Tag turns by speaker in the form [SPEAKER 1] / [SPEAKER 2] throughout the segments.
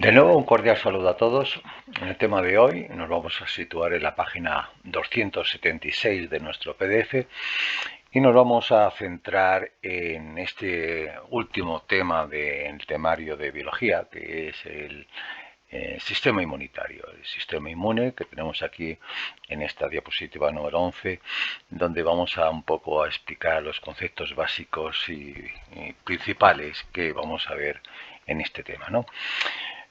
[SPEAKER 1] De nuevo, un cordial saludo a todos. En el tema de hoy nos vamos a situar en la página 276 de nuestro PDF y nos vamos a centrar en este último tema del temario de biología, que es el sistema inmunitario, el sistema inmune que tenemos aquí en esta diapositiva número 11, donde vamos a un poco a explicar los conceptos básicos y principales que vamos a ver en este tema, ¿no?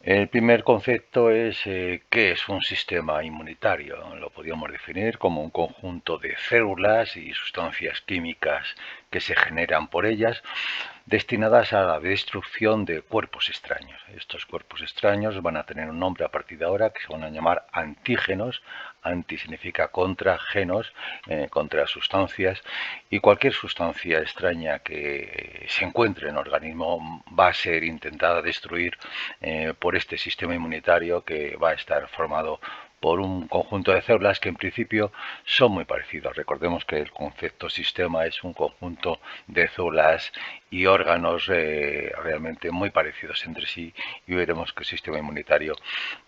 [SPEAKER 1] El primer concepto es qué es un sistema inmunitario. Lo podríamos definir como un conjunto de células y sustancias químicas que se generan por ellas, destinadas a la destrucción de cuerpos extraños. Estos cuerpos extraños van a tener un nombre a partir de ahora que se van a llamar antígenos. Anti significa contra, genos, contra sustancias, y cualquier sustancia extraña que se encuentre en el organismo va a ser intentada destruir por este sistema inmunitario, que va a estar formado por un conjunto de células que en principio son muy parecidos. Recordemos que el concepto sistema es un conjunto de células y órganos realmente muy parecidos entre sí, y veremos que el sistema inmunitario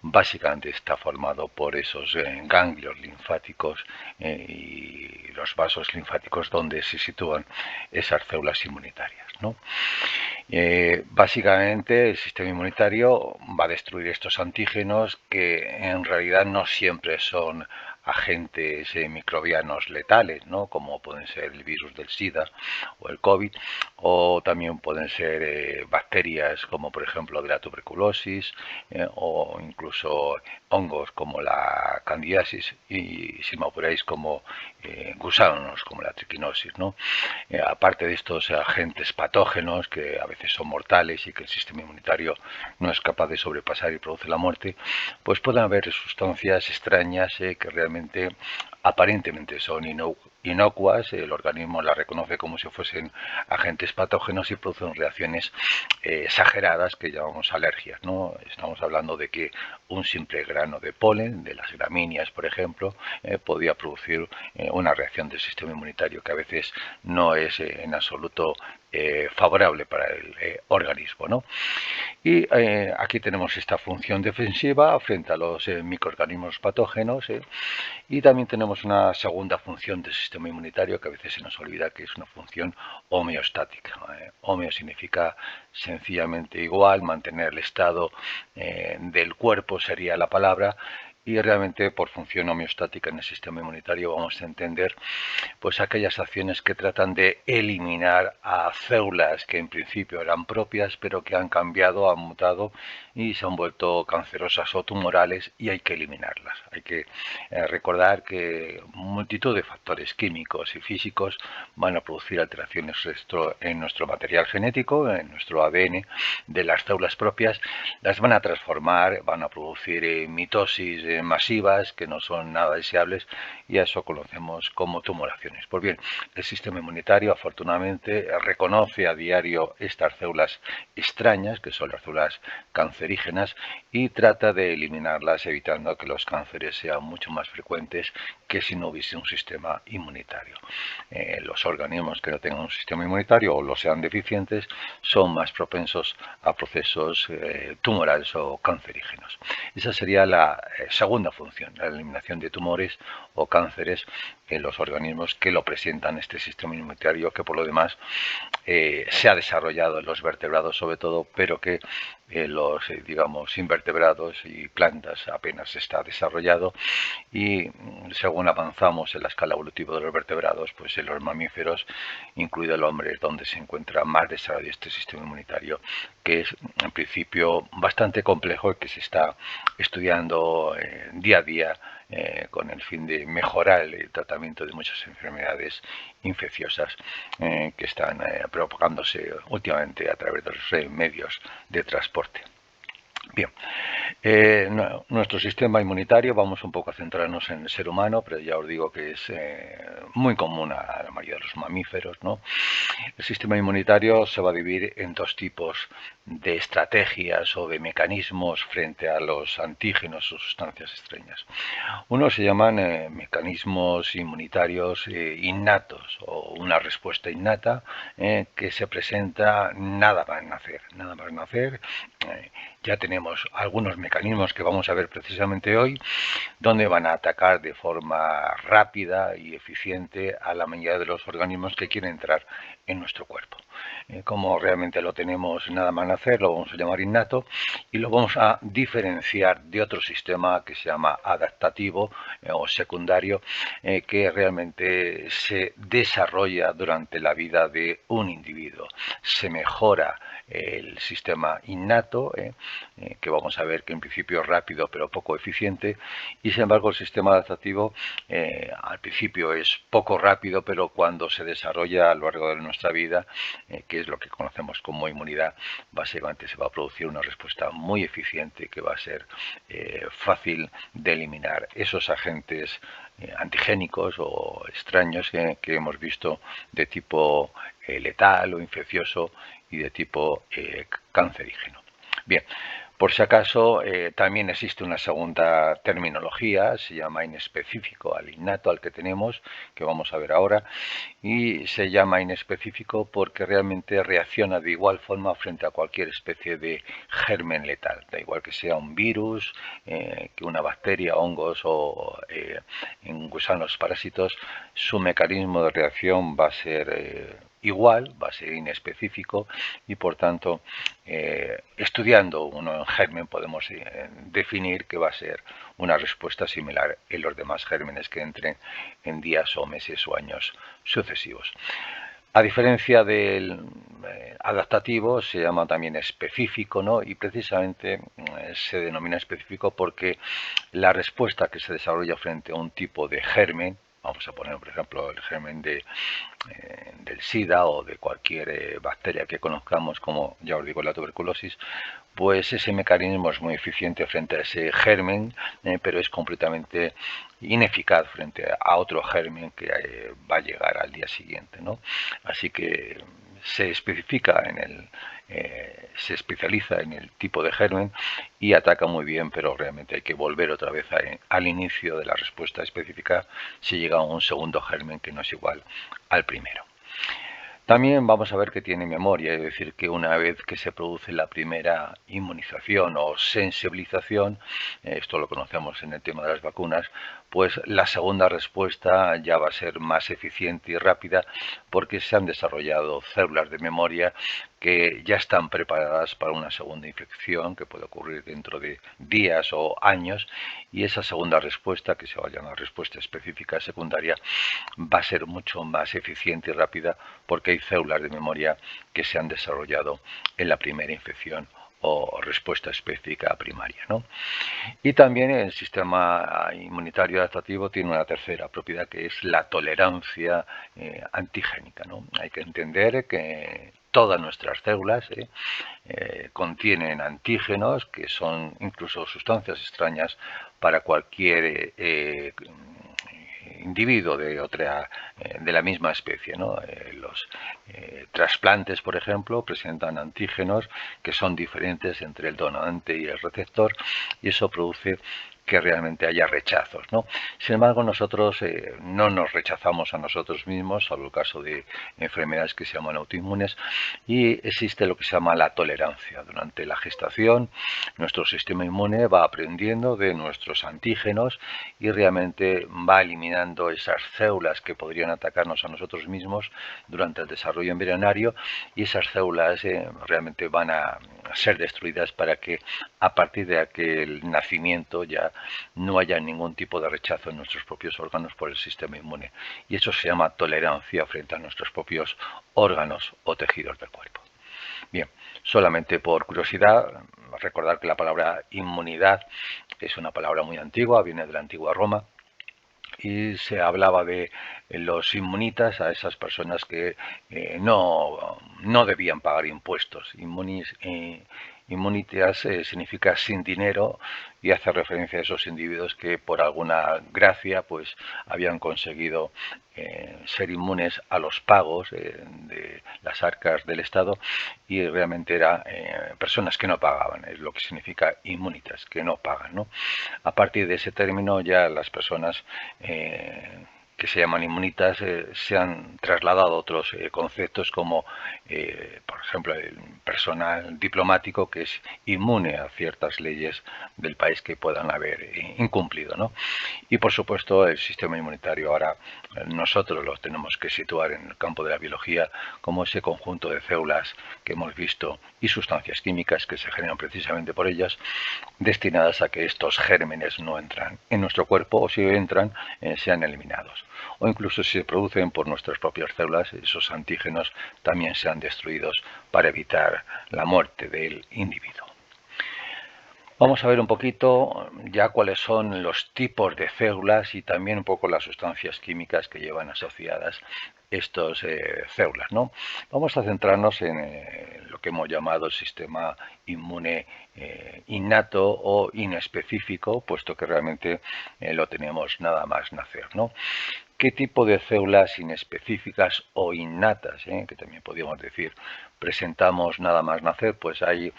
[SPEAKER 1] básicamente está formado por esos ganglios linfáticos y los vasos linfáticos donde se sitúan esas células inmunitarias, ¿no? Básicamente el sistema inmunitario va a destruir estos antígenos, que en realidad no siempre son agentes microbianos letales, ¿no? Como pueden ser el virus del SIDA o el COVID, o también pueden ser bacterias como por ejemplo de la tuberculosis, o incluso hongos como la candidiasis, y si me apuráis como gusanos como la triquinosis, ¿no? Aparte de estos agentes patógenos que a veces son mortales y que el sistema inmunitario no es capaz de sobrepasar y produce la muerte, pues pueden haber sustancias extrañas que realmente aparentemente son inocuas. El organismo las reconoce como si fuesen agentes patógenos y producen reacciones exageradas que llamamos alergias, ¿no? Estamos hablando de que un simple grano de polen de las gramíneas, por ejemplo, podía producir una reacción del sistema inmunitario que a veces no es en absoluto favorable para el organismo, ¿no? Y aquí tenemos esta función defensiva frente a los microorganismos patógenos, y también tenemos una segunda función del sistema inmunitario que a veces se nos olvida, que es una función homeostática. Homeo significa sencillamente igual, mantener el estado del cuerpo sería la palabra, y realmente por función homeostática en el sistema inmunitario vamos a entender pues aquellas acciones que tratan de eliminar a células que en principio eran propias pero que han cambiado, han mutado y se han vuelto cancerosas o tumorales, y hay que eliminarlas. Hay que recordar que multitud de factores químicos y físicos van a producir alteraciones en nuestro material genético, en nuestro ADN de las células propias, las van a transformar, van a producir mitosis masivas que no son nada deseables, y a eso conocemos como tumoraciones. Pues bien, el sistema inmunitario afortunadamente reconoce a diario estas células extrañas, que son las células cancerígenas, y trata de eliminarlas, evitando que los cánceres sean mucho más frecuentes que si no hubiese un sistema inmunitario. Los organismos que no tengan un sistema inmunitario o lo sean deficientes son más propensos a procesos tumorales o cancerígenos. Esa sería la segunda función, la eliminación de tumores o cánceres en los organismos que lo presentan este sistema inmunitario, que por lo demás se ha desarrollado en los vertebrados sobre todo, pero que los digamos invertebrados y plantas apenas está desarrollado, y según avanzamos en la escala evolutiva de los vertebrados, pues en los mamíferos, incluido el hombre, es donde se encuentra más desarrollado este sistema inmunitario, que es en principio bastante complejo y que se está estudiando día a día con el fin de mejorar el tratamiento de muchas enfermedades infecciosas que están propagándose últimamente a través de los medios de transporte. Bien, Nuestro sistema inmunitario, vamos un poco a centrarnos en el ser humano, pero ya os digo que es muy común a la mayoría de los mamíferos, ¿no? El sistema inmunitario se va a dividir en dos tipos de estrategias o de mecanismos frente a los antígenos o sustancias extrañas. Uno se llaman mecanismos inmunitarios innatos o una respuesta innata que se presenta nada más nacer. Nada más nacer, ya tenemos algunos mecanismos que vamos a ver precisamente hoy, donde van a atacar de forma rápida y eficiente a la mayoría de los organismos que quieren entrar en nuestro cuerpo. Como realmente lo tenemos nada más nacer, lo vamos a llamar innato y lo vamos a diferenciar de otro sistema que se llama adaptativo o secundario, que realmente se desarrolla durante la vida de un individuo. Se mejora el sistema innato, que vamos a ver que en principio es rápido pero poco eficiente, y sin embargo el sistema adaptativo al principio es poco rápido, pero cuando se desarrolla a lo largo de nuestra vida, que es lo que conocemos como inmunidad, básicamente se va a producir una respuesta muy eficiente que va a ser fácil de eliminar esos agentes antigénicos o extraños que hemos visto de tipo letal o infeccioso y de tipo cancerígeno. Bien, por si acaso, también existe una segunda terminología, se llama inespecífico al innato, al que tenemos, que vamos a ver ahora, y se llama inespecífico porque realmente reacciona de igual forma frente a cualquier especie de germen letal, da igual que sea un virus, que una bacteria, hongos o gusanos parásitos, su mecanismo de reacción va a ser igual, va a ser inespecífico y por tanto estudiando uno en germen podemos definir que va a ser una respuesta similar en los demás gérmenes que entren en días o meses o años sucesivos. A diferencia del adaptativo, se llama también específico, ¿no? Y precisamente se denomina específico porque la respuesta que se desarrolla frente a un tipo de germen, vamos a poner por ejemplo el germen del SIDA o de cualquier bacteria que conozcamos, como ya os digo la tuberculosis, pues ese mecanismo es muy eficiente frente a ese germen, pero es completamente ineficaz frente a otro germen que va a llegar al día siguiente, ¿no? Así que se especifica se especializa en el tipo de germen y ataca muy bien, pero realmente hay que volver otra vez al inicio de la respuesta específica si llega a un segundo germen que no es igual al primero. También vamos a ver que tiene memoria, es decir, que una vez que se produce la primera inmunización o sensibilización, esto lo conocemos en el tema de las vacunas, pues la segunda respuesta ya va a ser más eficiente y rápida porque se han desarrollado células de memoria que ya están preparadas para una segunda infección que puede ocurrir dentro de días o años, y esa segunda respuesta, que se va a llamar respuesta específica secundaria, va a ser mucho más eficiente y rápida porque hay células de memoria que se han desarrollado en la primera infección o respuesta específica primaria, ¿no? Y también el sistema inmunitario adaptativo tiene una tercera propiedad que es la tolerancia antigénica, ¿no? Hay que entender que todas nuestras células contienen antígenos que son incluso sustancias extrañas para cualquier individuo de la misma especie, ¿no? Los trasplantes, por ejemplo, presentan antígenos que son diferentes entre el donante y el receptor, y eso produce que realmente haya rechazos, ¿no? Sin embargo, nosotros no nos rechazamos a nosotros mismos, salvo el caso de enfermedades que se llaman autoinmunes, y existe lo que se llama la tolerancia. Durante la gestación, nuestro sistema inmune va aprendiendo de nuestros antígenos y realmente va eliminando esas células que podrían atacarnos a nosotros mismos durante el desarrollo embrionario, y esas células realmente van a ser destruidas para que a partir de aquel nacimiento ya no haya ningún tipo de rechazo en nuestros propios órganos por el sistema inmune. Y eso se llama tolerancia frente a nuestros propios órganos o tejidos del cuerpo. Bien, solamente por curiosidad, recordar que la palabra inmunidad es una palabra muy antigua, viene de la antigua Roma, y se hablaba de los inmunitas, a esas personas que no debían pagar impuestos. Inmunitas significa sin dinero y hace referencia a esos individuos que por alguna gracia pues habían conseguido ser inmunes a los pagos de las arcas del Estado y realmente eran personas que no pagaban, es lo que significa inmunitas, que no pagan, ¿no? A partir de ese término ya las personas que se llaman inmunitas se han trasladado a otros conceptos como por ejemplo el personal diplomático que es inmune a ciertas leyes del país que puedan haber incumplido, ¿no? Y por supuesto el sistema inmunitario ahora nosotros lo tenemos que situar en el campo de la biología como ese conjunto de células que hemos visto y sustancias químicas que se generan precisamente por ellas, destinadas a que estos gérmenes no entran en nuestro cuerpo o si entran sean eliminados. O incluso si se producen por nuestras propias células, esos antígenos también sean destruidos para evitar la muerte del individuo. Vamos a ver un poquito ya cuáles son los tipos de células y también un poco las sustancias químicas que llevan asociadas estas células, ¿no? Vamos a centrarnos en lo que hemos llamado el sistema inmune innato o inespecífico, puesto que realmente lo tenemos nada más nacer, ¿no? ¿Qué tipo de células inespecíficas o innatas, que también podríamos decir, presentamos nada más nacer? Pues hay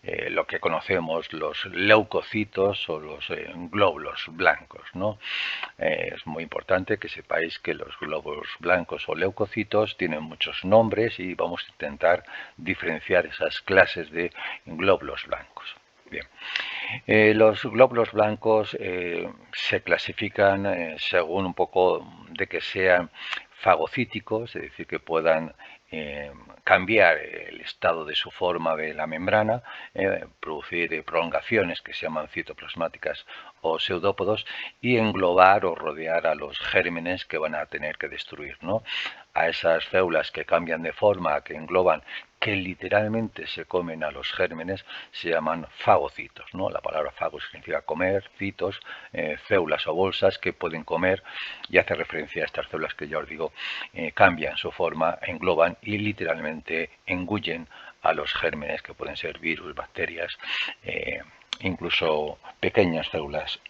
[SPEAKER 1] lo que conocemos los leucocitos o los glóbulos blancos, ¿no? Es muy importante que sepáis que los glóbulos blancos o leucocitos tienen muchos nombres y vamos a intentar diferenciar esas clases de glóbulos blancos. Bien. Los glóbulos blancos se clasifican según un poco de que sean fagocíticos, es decir, que puedan cambiar el estado de su forma de la membrana, producir prolongaciones que se llaman citoplasmáticas o pseudópodos y englobar o rodear a los gérmenes que van a tener que destruir, ¿no? A esas células que cambian de forma, que engloban, que literalmente se comen a los gérmenes, se llaman fagocitos, ¿no? La palabra fago significa comer, citos, células o bolsas que pueden comer y hace referencia a estas células que ya os digo, cambian su forma, engloban y literalmente engullen a los gérmenes que pueden ser virus, bacterias, incluso pequeñas células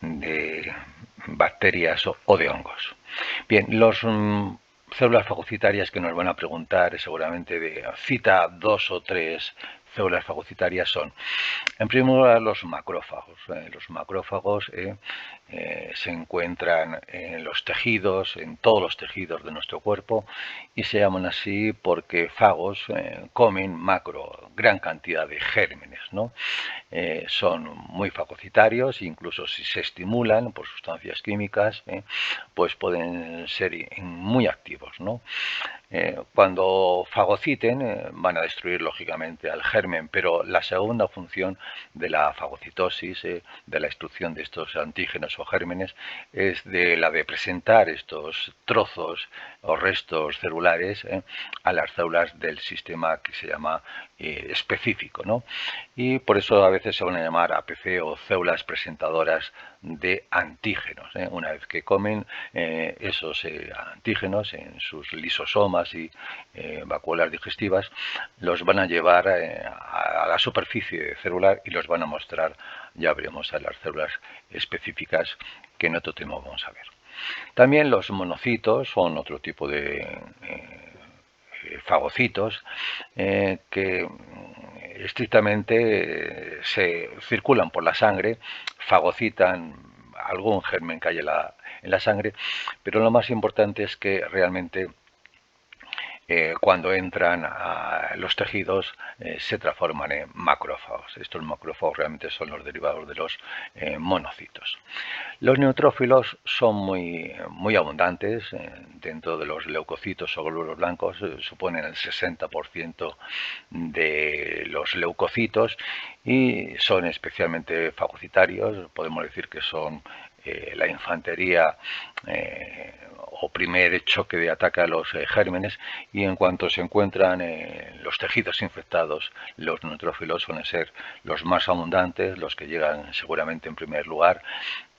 [SPEAKER 1] de bacterias o de hongos. Bien, los células fagocitarias que nos van a preguntar seguramente de cita 2 o 3 células fagocitarias son, en primer lugar, los macrófagos. Los macrófagos se encuentran en los tejidos, en todos los tejidos de nuestro cuerpo y se llaman así porque fagos comen gran cantidad de gérmenes, ¿no? Son muy fagocitarios, incluso si se estimulan por sustancias químicas, pues pueden ser muy activos, ¿no? Cuando fagociten van a destruir lógicamente al germen, pero la segunda función de la fagocitosis, de la destrucción de estos antígenos o gérmenes, es la de presentar estos trozos o restos celulares a las células del sistema que se llama específico, ¿no? Y por eso a veces se van a llamar APC o células presentadoras de antígenos. Una vez que comen esos antígenos en sus lisosomas y vacuolas digestivas, los van a llevar a la superficie celular y los van a mostrar, ya veremos, a las células específicas que en otro tema vamos a ver. También los monocitos son otro tipo de fagocitos que estrictamente se circulan por la sangre, fagocitan algún germen que hay en la sangre, pero lo más importante es que realmente cuando entran a los tejidos se transforman en macrófagos. Estos macrófagos realmente son los derivados de los monocitos. Los neutrófilos son muy abundantes dentro de los leucocitos o glóbulos blancos, suponen el 60% de los leucocitos y son especialmente fagocitarios. Podemos decir que son la infantería o primer choque de ataque a los gérmenes, y en cuanto se encuentran los tejidos infectados, los neutrófilos suelen ser los más abundantes, los que llegan seguramente en primer lugar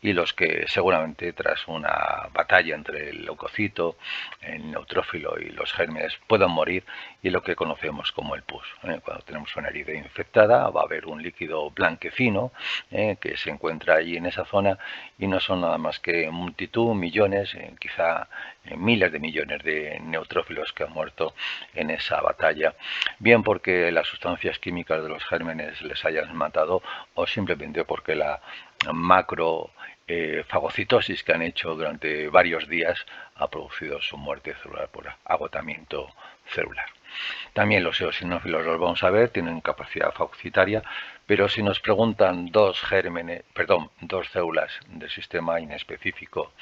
[SPEAKER 1] y los que seguramente tras una batalla entre el leucocito, el neutrófilo y los gérmenes puedan morir, y lo que conocemos como el pus. Cuando tenemos una herida infectada va a haber un líquido blanquecino que se encuentra allí en esa zona, y no son nada más que multitud, millones, quizá miles de millones de neutrófilos que han muerto en esa batalla, bien porque las sustancias químicas de los gérmenes les hayan matado, o simplemente porque la macro fagocitosis que han hecho durante varios días ha producido su muerte celular por agotamiento celular. También los eosinófilos, los vamos a ver, tienen capacidad fagocitaria, pero si nos preguntan dos células del sistema inespecífico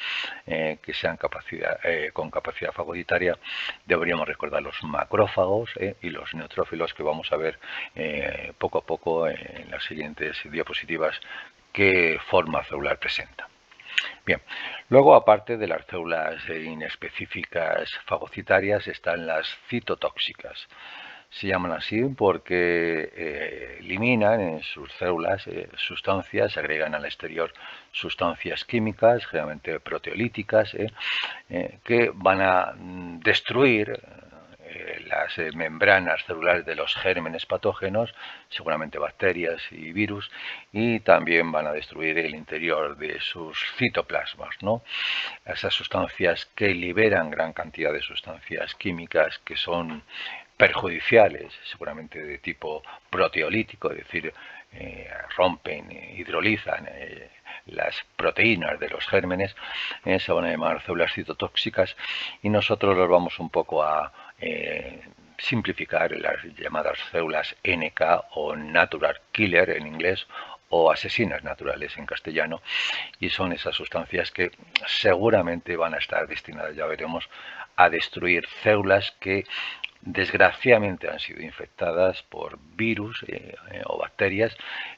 [SPEAKER 1] que sean con capacidad fagocitaria, deberíamos recordar los macrófagos y los neutrófilos, que vamos a ver poco a poco en las siguientes diapositivas qué forma celular presenta. Bien, luego, aparte de las células inespecíficas fagocitarias, están las citotóxicas. Se llaman así porque eliminan en sus células sustancias, agregan al exterior sustancias químicas, generalmente proteolíticas, que van a destruir las membranas celulares de los gérmenes patógenos, seguramente bacterias y virus, y también van a destruir el interior de sus citoplasmas, ¿no? Esas sustancias que liberan gran cantidad de sustancias químicas que son perjudiciales, seguramente de tipo proteolítico, es decir, rompen, hidrolizan las proteínas de los gérmenes, se van a llamar células citotóxicas, y nosotros los vamos un poco a simplificar las llamadas células NK o Natural Killer en inglés, o asesinas naturales en castellano, y son esas sustancias que seguramente van a estar destinadas, ya veremos, a destruir células que desgraciadamente han sido infectadas por virus o bacterias.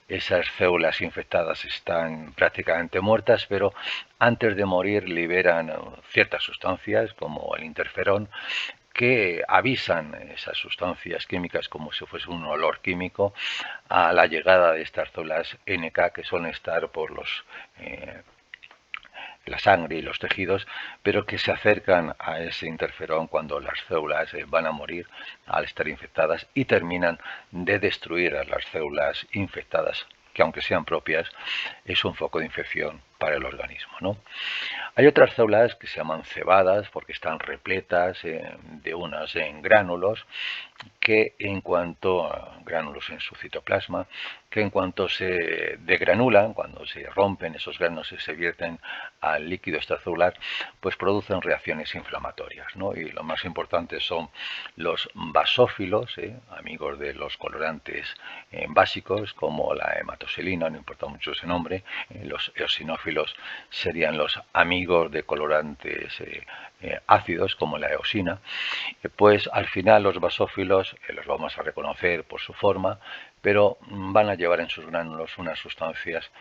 [SPEAKER 1] Esas células infectadas están prácticamente muertas, pero antes de morir liberan ciertas sustancias como el interferón, que avisan esas sustancias químicas como si fuese un olor químico a la llegada de estas células NK, que suelen estar por la sangre y los tejidos, pero que se acercan a ese interferón cuando las células van a morir al estar infectadas, y terminan de destruir a las células infectadas, que aunque sean propias, es un foco de infección para el organismo, ¿no? Hay otras células que se llaman cebadas porque están repletas de unos gránulos, que en cuanto a gránulos en su citoplasma, que en cuanto se degranulan, cuando se rompen esos gránulos y se vierten al líquido extracelular, pues producen reacciones inflamatorias, ¿no? Y lo más importante son los basófilos, amigos de los colorantes básicos como la hematoxilina, no importa mucho ese nombre. Los eosinófilos serían los amigos de colorantes ácidos como la eosina. Pues al final los basófilos los vamos a reconocer por su forma, pero van a llevar en sus gránulos unas sustancias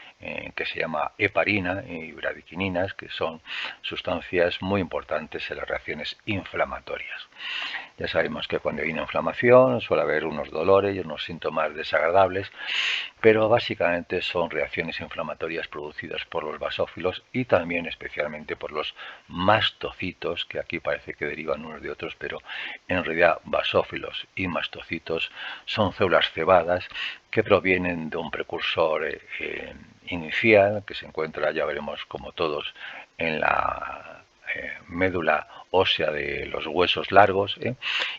[SPEAKER 1] que se llama heparina y bradiquininas, que son sustancias muy importantes en las reacciones inflamatorias. Ya sabemos que cuando hay una inflamación suele haber unos dolores y unos síntomas desagradables, pero básicamente son reacciones inflamatorias producidas por los basófilos y también especialmente por los mastocitos, que aquí parece que derivan unos de otros, pero en realidad basófilos y mastocitos son células cebadas que provienen de un precursor inicial que se encuentra, ya veremos como todos, en la médula ósea de los huesos largos,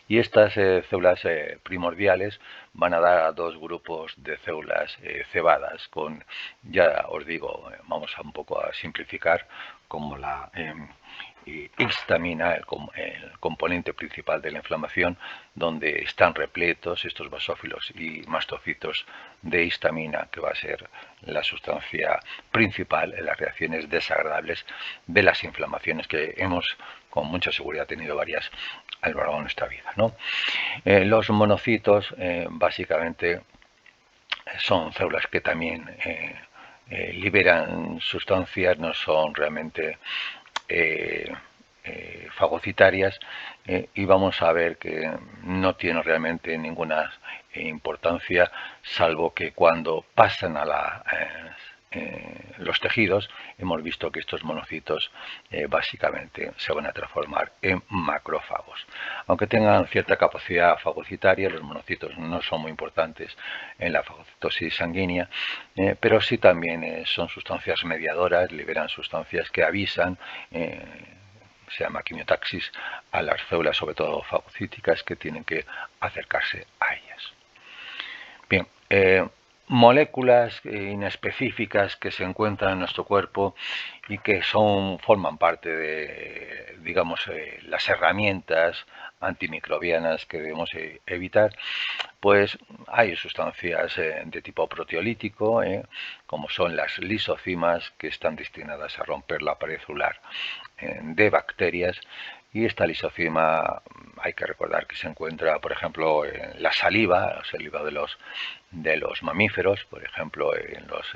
[SPEAKER 1] y estas células primordiales van a dar a dos grupos de células cebadas con, ya os digo, vamos a un poco a simplificar, como la histamina, el componente principal de la inflamación, donde están repletos estos basófilos y mastocitos de histamina, que va a ser la sustancia principal en las reacciones desagradables de las inflamaciones que hemos con mucha seguridad tenido varias a lo largo de nuestra vida, ¿no? Los monocitos básicamente son células que también liberan sustancias, no son realmente fagocitarias, y vamos a ver que no tienen realmente ninguna importancia, salvo que cuando pasan a la los tejidos, hemos visto que estos monocitos básicamente se van a transformar en macrófagos. Aunque tengan cierta capacidad fagocitaria, los monocitos no son muy importantes en la fagocitosis sanguínea, pero sí también son sustancias mediadoras, liberan sustancias que avisan, se llama quimiotaxis, a las células, sobre todo fagocíticas, que tienen que acercarse a ellas. Bien, moléculas inespecíficas que se encuentran en nuestro cuerpo y que forman parte de, digamos, las herramientas antimicrobianas que debemos evitar, pues hay sustancias de tipo proteolítico, como son las lisocimas, que están destinadas a romper la pared celular de bacterias. Y esta lisocima hay que recordar que se encuentra, por ejemplo, en la saliva de los mamíferos, por ejemplo, en los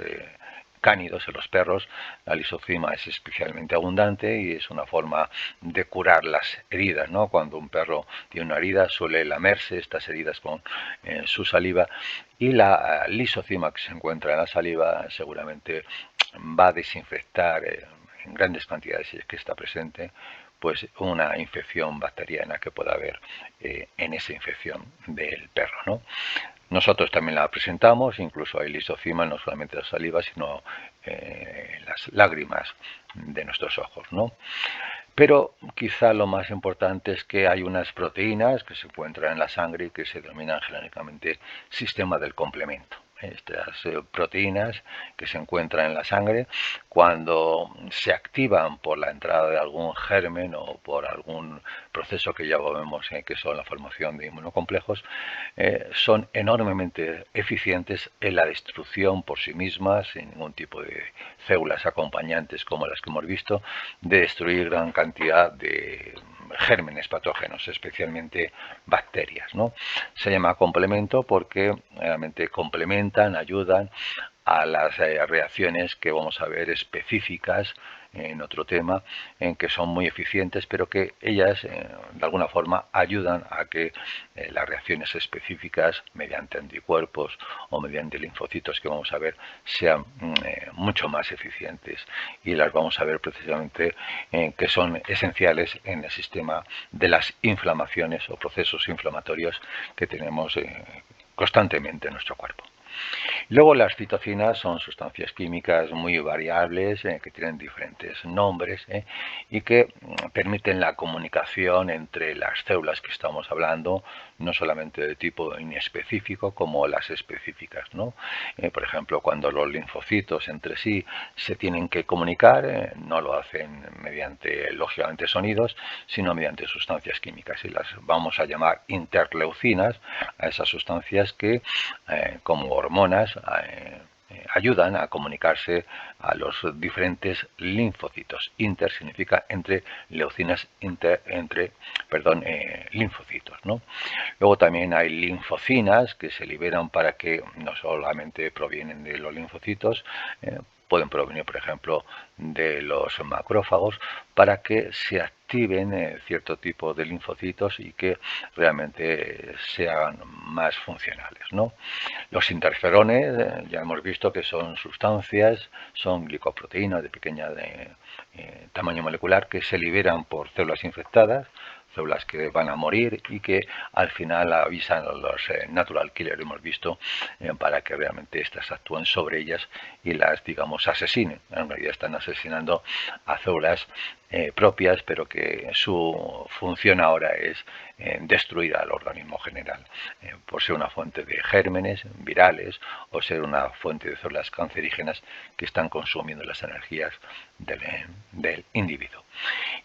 [SPEAKER 1] cánidos, en los perros. La lisocima es especialmente abundante y es una forma de curar las heridas, ¿no? Cuando un perro tiene una herida, suele lamerse estas heridas con su saliva, y la lisocima que se encuentra en la saliva seguramente va a desinfectar en grandes cantidades, si es que está presente, pues una infección bacteriana que pueda haber en esa infección del perro, ¿no? Nosotros también la presentamos, incluso hay lisocima no solamente en la saliva, sino en las lágrimas de nuestros ojos, ¿no? Pero quizá lo más importante es que hay unas proteínas que se encuentran en la sangre y que se denominan genéricamente sistema del complemento. Estas proteínas que se encuentran en la sangre, cuando se activan por la entrada de algún germen o por algún proceso que ya vemos que son la formación de inmunocomplejos, son enormemente eficientes en la destrucción por sí mismas, sin ningún tipo de células acompañantes como las que hemos visto, de destruir gran cantidad de gérmenes patógenos, especialmente bacterias, ¿no? Se llama complemento porque realmente complementan, ayudan a las reacciones que vamos a ver específicas en otro tema, en que son muy eficientes, pero que ellas de alguna forma ayudan a que las reacciones específicas mediante anticuerpos o mediante linfocitos que vamos a ver sean mucho más eficientes, y las vamos a ver precisamente que son esenciales en el sistema de las inflamaciones o procesos inflamatorios que tenemos constantemente en nuestro cuerpo. Luego las citocinas son sustancias químicas muy variables que tienen diferentes nombres y que permiten la comunicación entre las células que estamos hablando, no solamente de tipo inespecífico como las específicas, ¿no? Por ejemplo, cuando los linfocitos entre sí se tienen que comunicar, no lo hacen mediante, lógicamente, sonidos, sino mediante sustancias químicas, y las vamos a llamar interleucinas a esas sustancias que, como hormonas, ayudan a comunicarse a los diferentes linfocitos. Inter significa entre, leucinas linfocitos, ¿no? Luego también hay linfocinas que se liberan para que no solamente provienen de los linfocitos, pueden provenir, por ejemplo, de los macrófagos, para que se activen cierto tipo de linfocitos y que realmente sean más funcionales, ¿no? Los interferones, ya hemos visto que son sustancias, son glicoproteínas de pequeña tamaño molecular que se liberan por células infectadas, células que van a morir y que al final avisan a los natural killers, hemos visto, para que realmente estas actúen sobre ellas y las, digamos, asesinen. En realidad están asesinando a células propias, pero que su función ahora es destruir al organismo general, por ser una fuente de gérmenes virales o ser una fuente de células cancerígenas que están consumiendo las energías del individuo.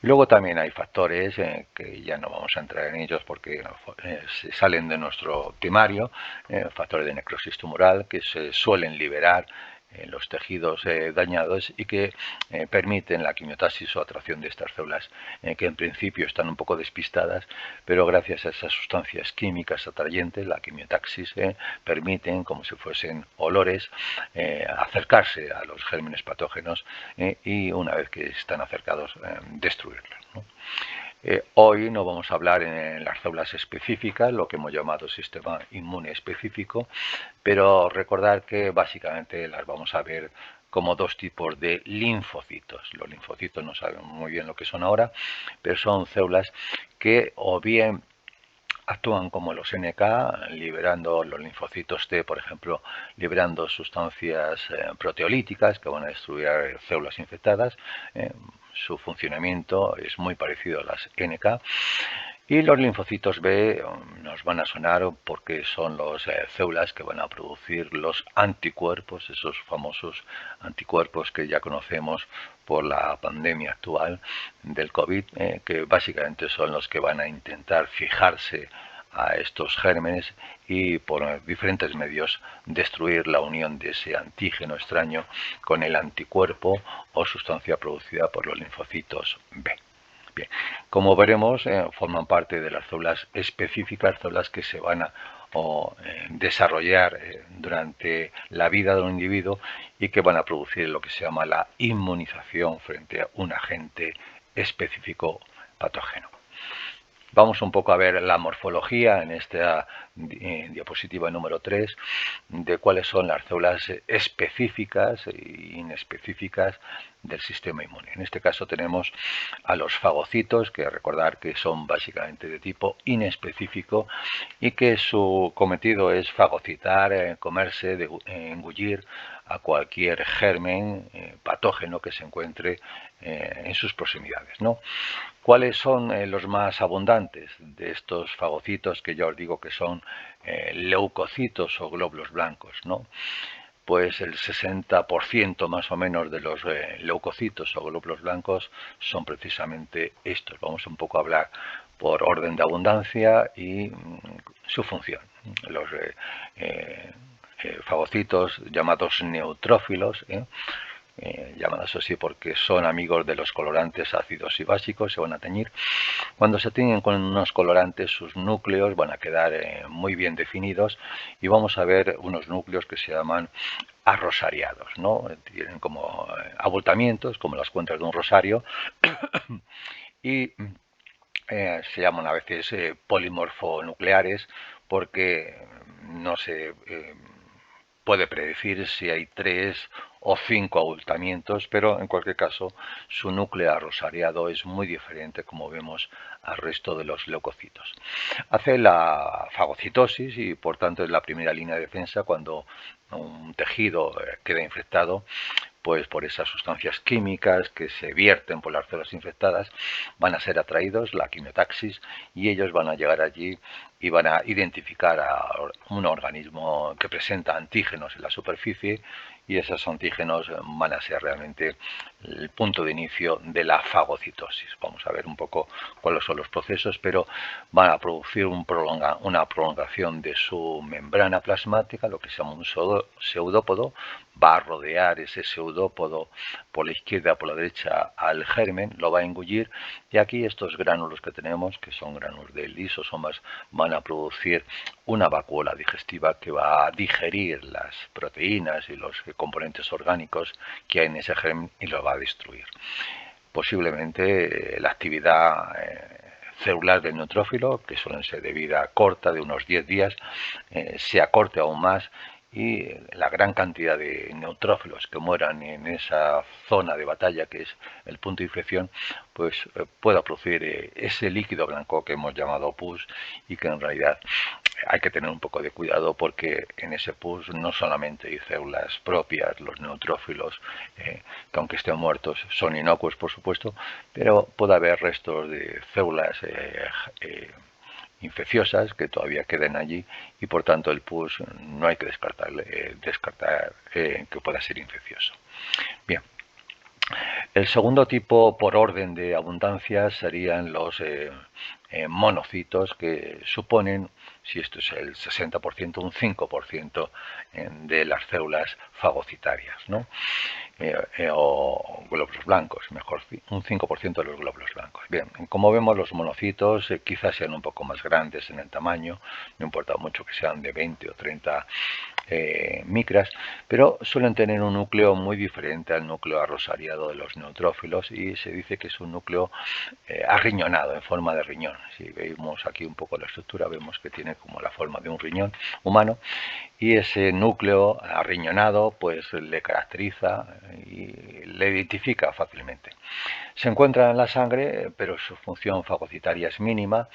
[SPEAKER 1] Y luego también hay factores que ya no vamos a entrar en ellos porque se salen de nuestro temario, factores de necrosis tumoral que se suelen liberar en los tejidos dañados y que permiten la quimiotaxis o atracción de estas células que en principio están un poco despistadas, pero gracias a esas sustancias químicas atrayentes, la quimiotaxis, permiten, como si fuesen olores, acercarse a los gérmenes patógenos y una vez que están acercados, destruirlos, ¿no? Hoy no vamos a hablar en las células específicas, lo que hemos llamado sistema inmune específico, pero recordar que básicamente las vamos a ver como dos tipos de linfocitos. Los linfocitos no sabemos muy bien lo que son ahora, pero son células que o bien actúan como los NK, liberando los linfocitos T, por ejemplo, liberando sustancias proteolíticas que van a destruir células infectadas. Su funcionamiento es muy parecido a las NK. Y los linfocitos B nos van a sonar porque son las células que van a producir los anticuerpos, esos famosos anticuerpos que ya conocemos por la pandemia actual del COVID, que básicamente son los que van a intentar fijarse a estos gérmenes y por diferentes medios destruir la unión de ese antígeno extraño con el anticuerpo o sustancia producida por los linfocitos B. Bien, como veremos, forman parte de las células específicas, células que se van a desarrollar durante la vida de un individuo y que van a producir lo que se llama la inmunización frente a un agente específico patógeno. Vamos un poco a ver la morfología en esta diapositiva número 3 de cuáles son las células específicas e inespecíficas del sistema inmune. En este caso tenemos a los fagocitos, que recordar que son básicamente de tipo inespecífico y que su cometido es fagocitar, comerse, engullir a cualquier germen patógeno que se encuentre en sus proximidades, ¿no? ¿Cuáles son los más abundantes de estos fagocitos que ya os digo que son leucocitos o glóbulos blancos, ¿no? Pues el 60% más o menos de los leucocitos o glóbulos blancos son precisamente estos. Vamos un poco a hablar por orden de abundancia y su función. Los fagocitos llamados neutrófilos, llamados así porque son amigos de los colorantes ácidos y básicos, se van a teñir. Cuando se tiñen con unos colorantes, sus núcleos van a quedar muy bien definidos y vamos a ver unos núcleos que se llaman arrosariados, ¿no? Tienen como abultamientos, como las cuentas de un rosario, y se llaman a veces polimorfonucleares porque no se puede predecir si hay 3 o 5 abultamientos, pero en cualquier caso su núcleo arrosariado es muy diferente, como vemos, al resto de los leucocitos. Hace la fagocitosis y por tanto es la primera línea de defensa cuando un tejido queda infectado, pues por esas sustancias químicas que se vierten por las células infectadas, van a ser atraídos, la quimiotaxis, y ellos van a llegar allí y van a identificar a un organismo que presenta antígenos en la superficie, y esos antígenos van a ser realmente el punto de inicio de la fagocitosis. Vamos a ver un poco cuáles son los procesos, pero van a producir una prolongación de su membrana plasmática, lo que se llama un pseudópodo. Va a rodear ese pseudópodo por la izquierda, por la derecha al germen, lo va a engullir, y aquí estos gránulos que tenemos, que son gránulos de lisosomas, van a producir una vacuola digestiva que va a digerir las proteínas y los componentes orgánicos que hay en ese germen y lo va a destruir. Posiblemente la actividad celular del neutrófilo, que suelen ser de vida corta, de unos 10 días, se acorte aún más, y la gran cantidad de neutrófilos que mueran en esa zona de batalla que es el punto de infección, pues pueda producir ese líquido blanco que hemos llamado pus, y que en realidad hay que tener un poco de cuidado porque en ese pus no solamente hay células propias, los neutrófilos, que aunque estén muertos son inocuos por supuesto, pero puede haber restos de células infecciosas que todavía queden allí, y por tanto el pus no hay que descartar que pueda ser infeccioso. Bien, el segundo tipo por orden de abundancia serían los monocitos, que suponen, si esto es el 60%, un 5% de las células fagocitarias, ¿no? O glóbulos blancos, mejor, un 5% de los glóbulos blancos. Bien, como vemos, los monocitos quizás sean un poco más grandes en el tamaño, no importa mucho que sean de 20 o 30 micras, pero suelen tener un núcleo muy diferente al núcleo arrosariado de los neutrófilos y se dice que es un núcleo arriñonado, en forma de riñón. Si vemos aquí un poco la estructura, vemos que tiene como la forma de un riñón humano, y ese núcleo arriñonado pues le caracteriza y le identifica fácilmente. Se encuentra en la sangre, pero su función fagocitaria es mínima.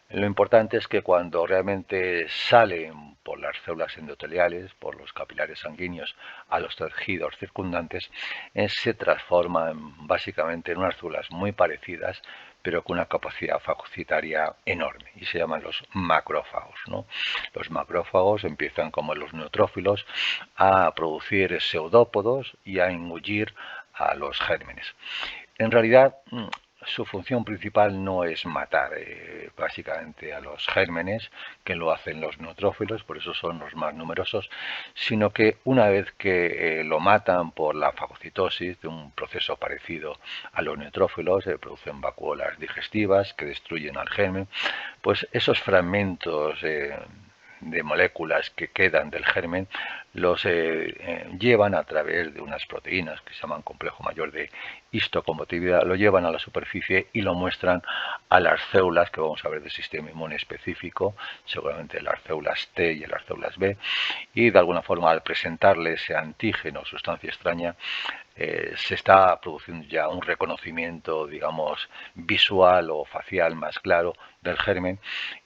[SPEAKER 1] Lo importante es que cuando realmente salen por las células endoteliales, por los capilares sanguíneos a los tejidos circundantes, se transforman básicamente en unas células muy parecidas, pero con una capacidad fagocitaria enorme, y se llaman los macrófagos, ¿no? Los macrófagos empiezan, como los neutrófilos, a producir pseudópodos y a engullir a los gérmenes. En realidad, su función principal no es matar básicamente a los gérmenes, que lo hacen los neutrófilos, por eso son los más numerosos, sino que una vez que lo matan por la fagocitosis, de un proceso parecido a los neutrófilos, producen vacuolas digestivas que destruyen al germen, pues esos fragmentos de moléculas que quedan del germen los llevan a través de unas proteínas que se llaman complejo mayor de histocompatibilidad, lo llevan a la superficie y lo muestran a las células que vamos a ver del sistema inmune específico, seguramente las células T y las células B, y de alguna forma al presentarle ese antígeno o sustancia extraña, se está produciendo ya un reconocimiento, digamos, visual o facial más claro del germen,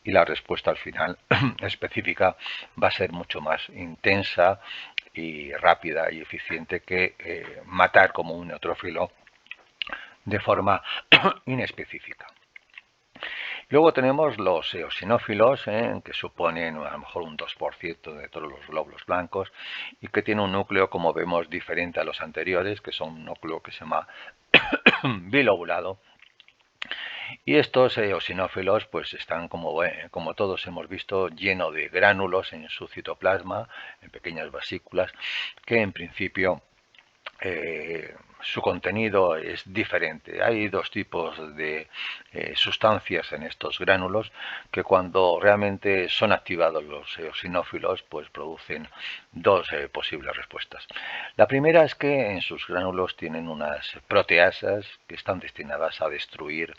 [SPEAKER 1] y la respuesta al final específica va a ser mucho más intensa y rápida y eficiente que matar como un neutrófilo de forma inespecífica. Luego tenemos los eosinófilos, que suponen a lo mejor un 2% de todos los glóbulos blancos y que tiene un núcleo, como vemos, diferente a los anteriores, que son un núcleo que se llama bilobulado. Y estos eosinófilos pues están, como todos hemos visto, llenos de gránulos en su citoplasma, en pequeñas vesículas, que en principio su contenido es diferente. Hay dos tipos de sustancias en estos gránulos que, cuando realmente son activados los eosinófilos, pues producen dos posibles respuestas. La primera es que en sus gránulos tienen unas proteasas que están destinadas a destruir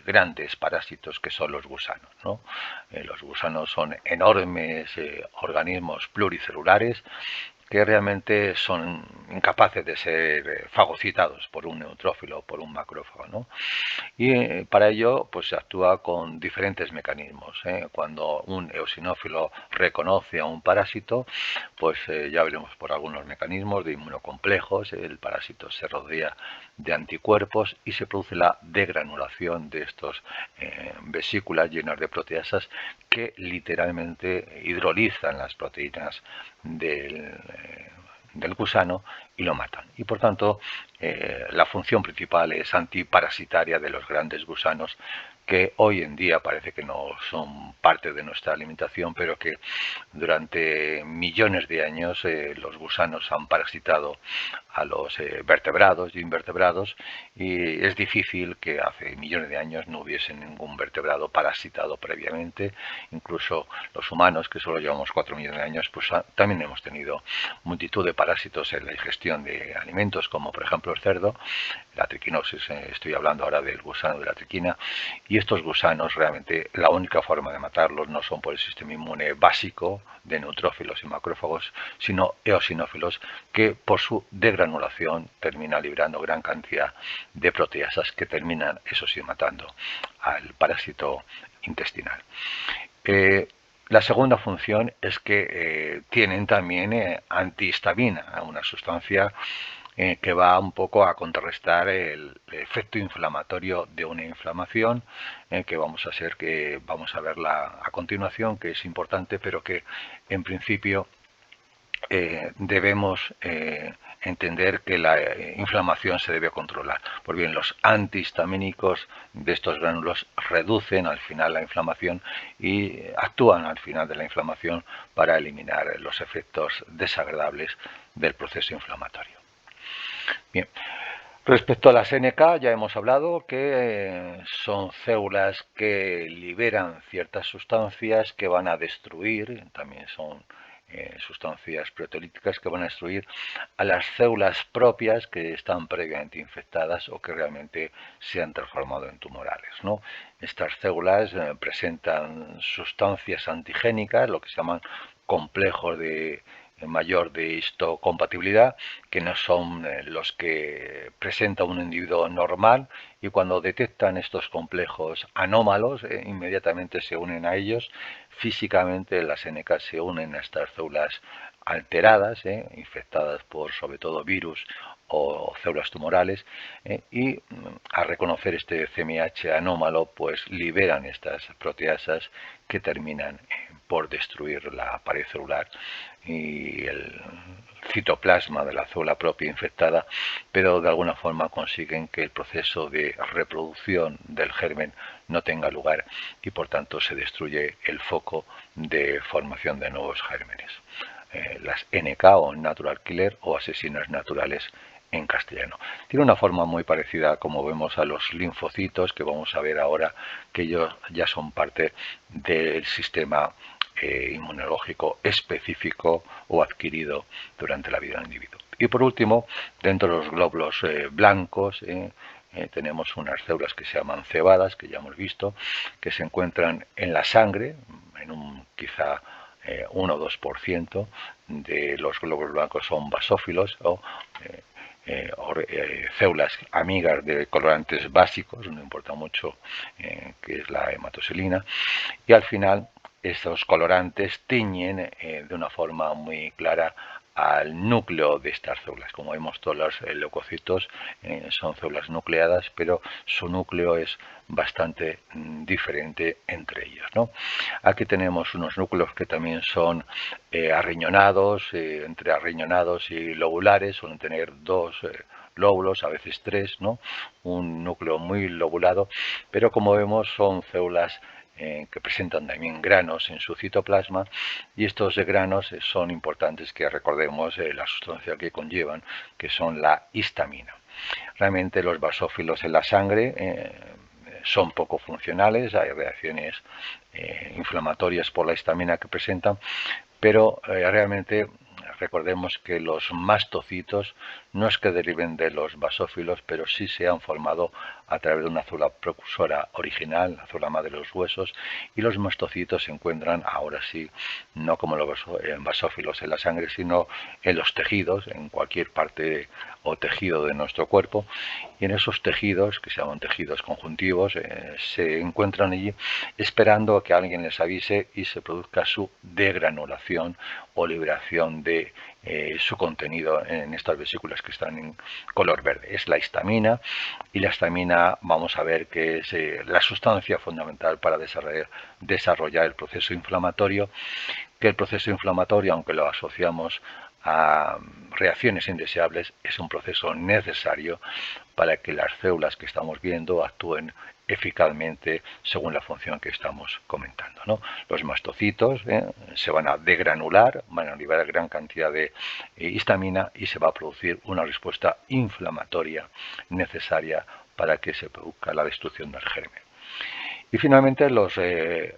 [SPEAKER 1] grandes parásitos que son los gusanos, ¿no? Los gusanos son enormes organismos pluricelulares que realmente son incapaces de ser fagocitados por un neutrófilo o por un macrófago, ¿no? Y para ello pues se actúa con diferentes mecanismos. Cuando un eosinófilo reconoce a un parásito, pues ya veremos por algunos mecanismos de inmunocomplejos, el parásito se rodea de anticuerpos y se produce la degranulación de estos vesículas llenas de proteasas que literalmente hidrolizan las proteínas del gusano y lo matan. Y por tanto, la función principal es antiparasitaria de los grandes gusanos, que hoy en día parece que no son parte de nuestra alimentación, pero que durante millones de años los gusanos han parasitado a los vertebrados y invertebrados, y es difícil que hace millones de años no hubiese ningún vertebrado parasitado previamente. Incluso los humanos, que solo llevamos 4 millones de años, pues también hemos tenido multitud de parásitos en la digestión de alimentos, como por ejemplo el cerdo, la triquinosis, estoy hablando ahora del gusano de la triquina, y estos gusanos realmente la única forma de matarlos no son por el sistema inmune básico de neutrófilos y macrófagos, sino eosinófilos, que por su degranulación termina liberando gran cantidad de proteasas que terminan, eso sí, matando al parásito intestinal. La segunda función es que tienen también antihistamina, una sustancia que va un poco a contrarrestar el efecto inflamatorio de una inflamación, que vamos a verla a continuación, que es importante, pero que en principio debemos entender que la inflamación se debe controlar. Pues bien, los antihistamínicos de estos gránulos reducen al final la inflamación y actúan al final de la inflamación para eliminar los efectos desagradables del proceso inflamatorio. Bien, respecto a las NK, ya hemos hablado que son células que liberan ciertas sustancias que van a destruir, también son sustancias proteolíticas que van a destruir a las células propias que están previamente infectadas o que realmente se han transformado en tumorales, ¿no? Estas células presentan sustancias antigénicas, lo que se llaman complejos de mayor de histocompatibilidad, que no son los que presenta un individuo normal, y cuando detectan estos complejos anómalos, inmediatamente se unen a ellos. Físicamente las NK se unen a estas células alteradas, infectadas por sobre todo virus o células tumorales, y al reconocer este CMH anómalo, pues liberan estas proteasas que terminan por destruir la pared celular y el citoplasma de la célula propia infectada, pero de alguna forma consiguen que el proceso de reproducción del germen no tenga lugar y por tanto se destruye el foco de formación de nuevos gérmenes. Las NK o Natural Killer o asesinos naturales en castellano. Tiene una forma muy parecida, como vemos, a los linfocitos que vamos a ver ahora, que ellos ya son parte del sistema inmunológico específico o adquirido durante la vida del individuo. Y por último, dentro de los glóbulos blancos, tenemos unas células que se llaman cebadas, que ya hemos visto, que se encuentran en la sangre, en un quizá 1 o 2% de los glóbulos blancos son basófilos o células amigas de colorantes básicos, no importa mucho, que es la hematoxilina, y al final estos colorantes tiñen de una forma muy clara al núcleo de estas células. Como vemos, todos los leucocitos son células nucleadas, pero su núcleo es bastante diferente entre ellos, ¿no? Aquí tenemos unos núcleos que también son arriñonados, entre arriñonados y lobulares, suelen tener dos lóbulos, a veces tres, ¿no? Un núcleo muy lobulado, pero como vemos son células que presentan también granos en su citoplasma, y estos granos son importantes que recordemos la sustancia que conllevan, que son la histamina. Realmente los basófilos en la sangre son poco funcionales, hay reacciones inflamatorias por la histamina que presentan, pero realmente recordemos que los mastocitos no es que deriven de los basófilos, pero sí se han formado a través de una célula precursora original, la célula madre de los huesos, y los mastocitos se encuentran ahora sí, no como los basófilos en la sangre, sino en los tejidos, en cualquier parte o tejido de nuestro cuerpo, y en esos tejidos, que se llaman tejidos conjuntivos, se encuentran allí esperando a que alguien les avise y se produzca su degranulación o liberación de su contenido en estas vesículas que están en color verde. Es la histamina, y la histamina vamos a ver que es la sustancia fundamental para desarrollar el proceso inflamatorio, que el proceso inflamatorio, aunque lo asociamos a reacciones indeseables, es un proceso necesario para que las células que estamos viendo actúen eficazmente según la función que estamos comentando, ¿no? Los mastocitos se van a degranular, van a liberar gran cantidad de histamina y se va a producir una respuesta inflamatoria necesaria para que se produzca la destrucción del germen. Y finalmente los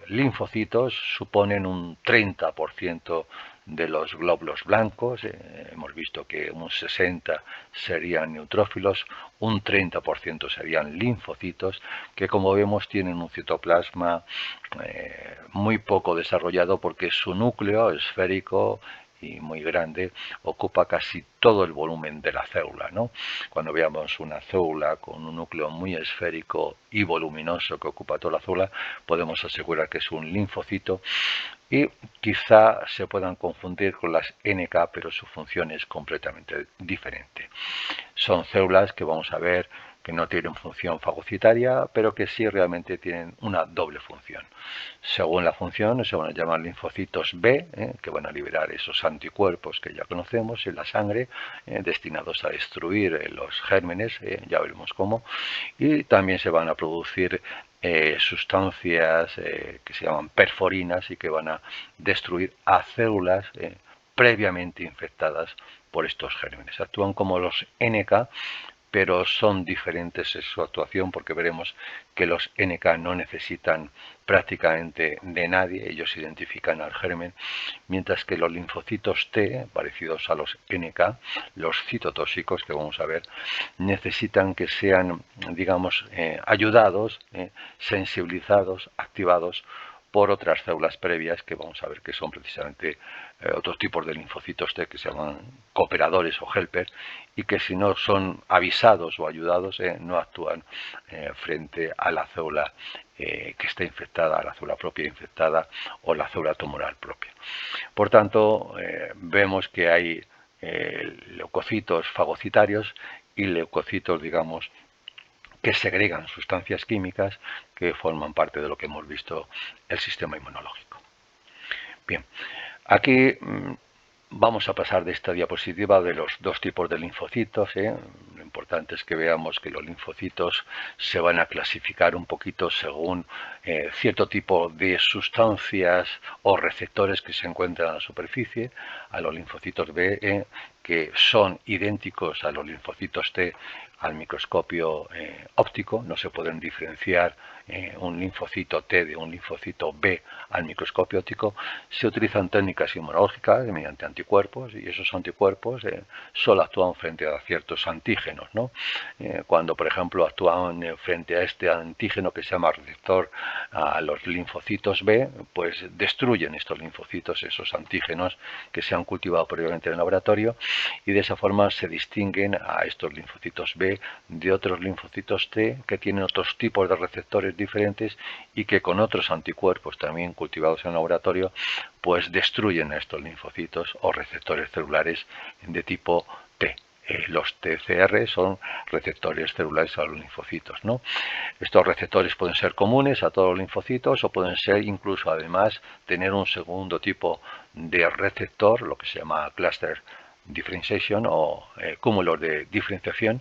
[SPEAKER 1] linfocitos suponen un 30% de los glóbulos blancos. Hemos visto que un 60% serían neutrófilos, un 30% serían linfocitos, que como vemos tienen un citoplasma muy poco desarrollado, porque su núcleo esférico y muy grande ocupa casi todo el volumen de la célula, ¿no? Cuando veamos una célula con un núcleo muy esférico y voluminoso que ocupa toda la célula, podemos asegurar que es un linfocito, y quizá se puedan confundir con las NK, pero su función es completamente diferente. Son células que vamos a ver que no tienen función fagocitaria, pero que sí realmente tienen una doble función. Según la función se van a llamar linfocitos B, que van a liberar esos anticuerpos que ya conocemos en la sangre, destinados a destruir los gérmenes, ya veremos cómo, y también se van a producir sustancias que se llaman perforinas y que van a destruir a células previamente infectadas por estos gérmenes. Actúan como los NK, pero son diferentes en su actuación porque veremos que los NK no necesitan prácticamente de nadie, ellos identifican al germen, mientras que los linfocitos T, parecidos a los NK, los citotóxicos que vamos a ver, necesitan que sean, digamos, ayudados, sensibilizados, activados por otras células previas que vamos a ver que son precisamente otros tipos de linfocitos T que se llaman cooperadores o helper y que si no son avisados o ayudados no actúan frente a la célula que está infectada, a la célula propia infectada o la célula tumoral propia. Por tanto, vemos que hay leucocitos fagocitarios y leucocitos, digamos, que segregan sustancias químicas que forman parte de lo que hemos visto el sistema inmunológico. Bien, aquí vamos a pasar de esta diapositiva de los dos tipos de linfocitos. Lo importante es que veamos que los linfocitos se van a clasificar un poquito según cierto tipo de sustancias o receptores que se encuentran en la superficie. A los linfocitos B, que son idénticos a los linfocitos T al microscopio óptico, no se pueden diferenciar un linfocito T de un linfocito B al microscopio óptico. Se utilizan técnicas inmunológicas mediante anticuerpos y esos anticuerpos solo actúan frente a ciertos antígenos, ¿no? Cuando, por ejemplo, actúan frente a este antígeno que se llama receptor a los linfocitos B, pues destruyen estos linfocitos, esos antígenos que se han cultivado previamente en el laboratorio, y de esa forma se distinguen a estos linfocitos B de otros linfocitos T que tienen otros tipos de receptores diferentes y que con otros anticuerpos también cultivados en el laboratorio pues destruyen a estos linfocitos o receptores celulares de tipo T. Los TCR son receptores celulares a los linfocitos, ¿no? Estos receptores pueden ser comunes a todos los linfocitos o pueden ser incluso además tener un segundo tipo de receptor, lo que se llama cluster differentiation o cúmulos de diferenciación,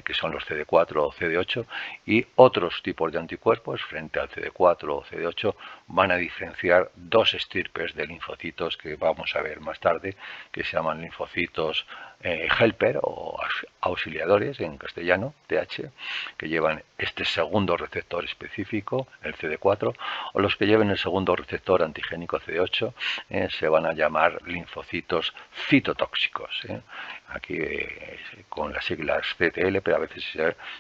[SPEAKER 1] que son los CD4 o CD8, y otros tipos de anticuerpos frente al CD4 o CD8 van a diferenciar dos estirpes de linfocitos que vamos a ver más tarde, que se llaman linfocitos helper o auxiliadores en castellano, TH, que llevan este segundo receptor específico, el CD4, o los que lleven el segundo receptor antigénico CD8 se van a llamar linfocitos citotóxicos. Aquí con las siglas CTL, pero a veces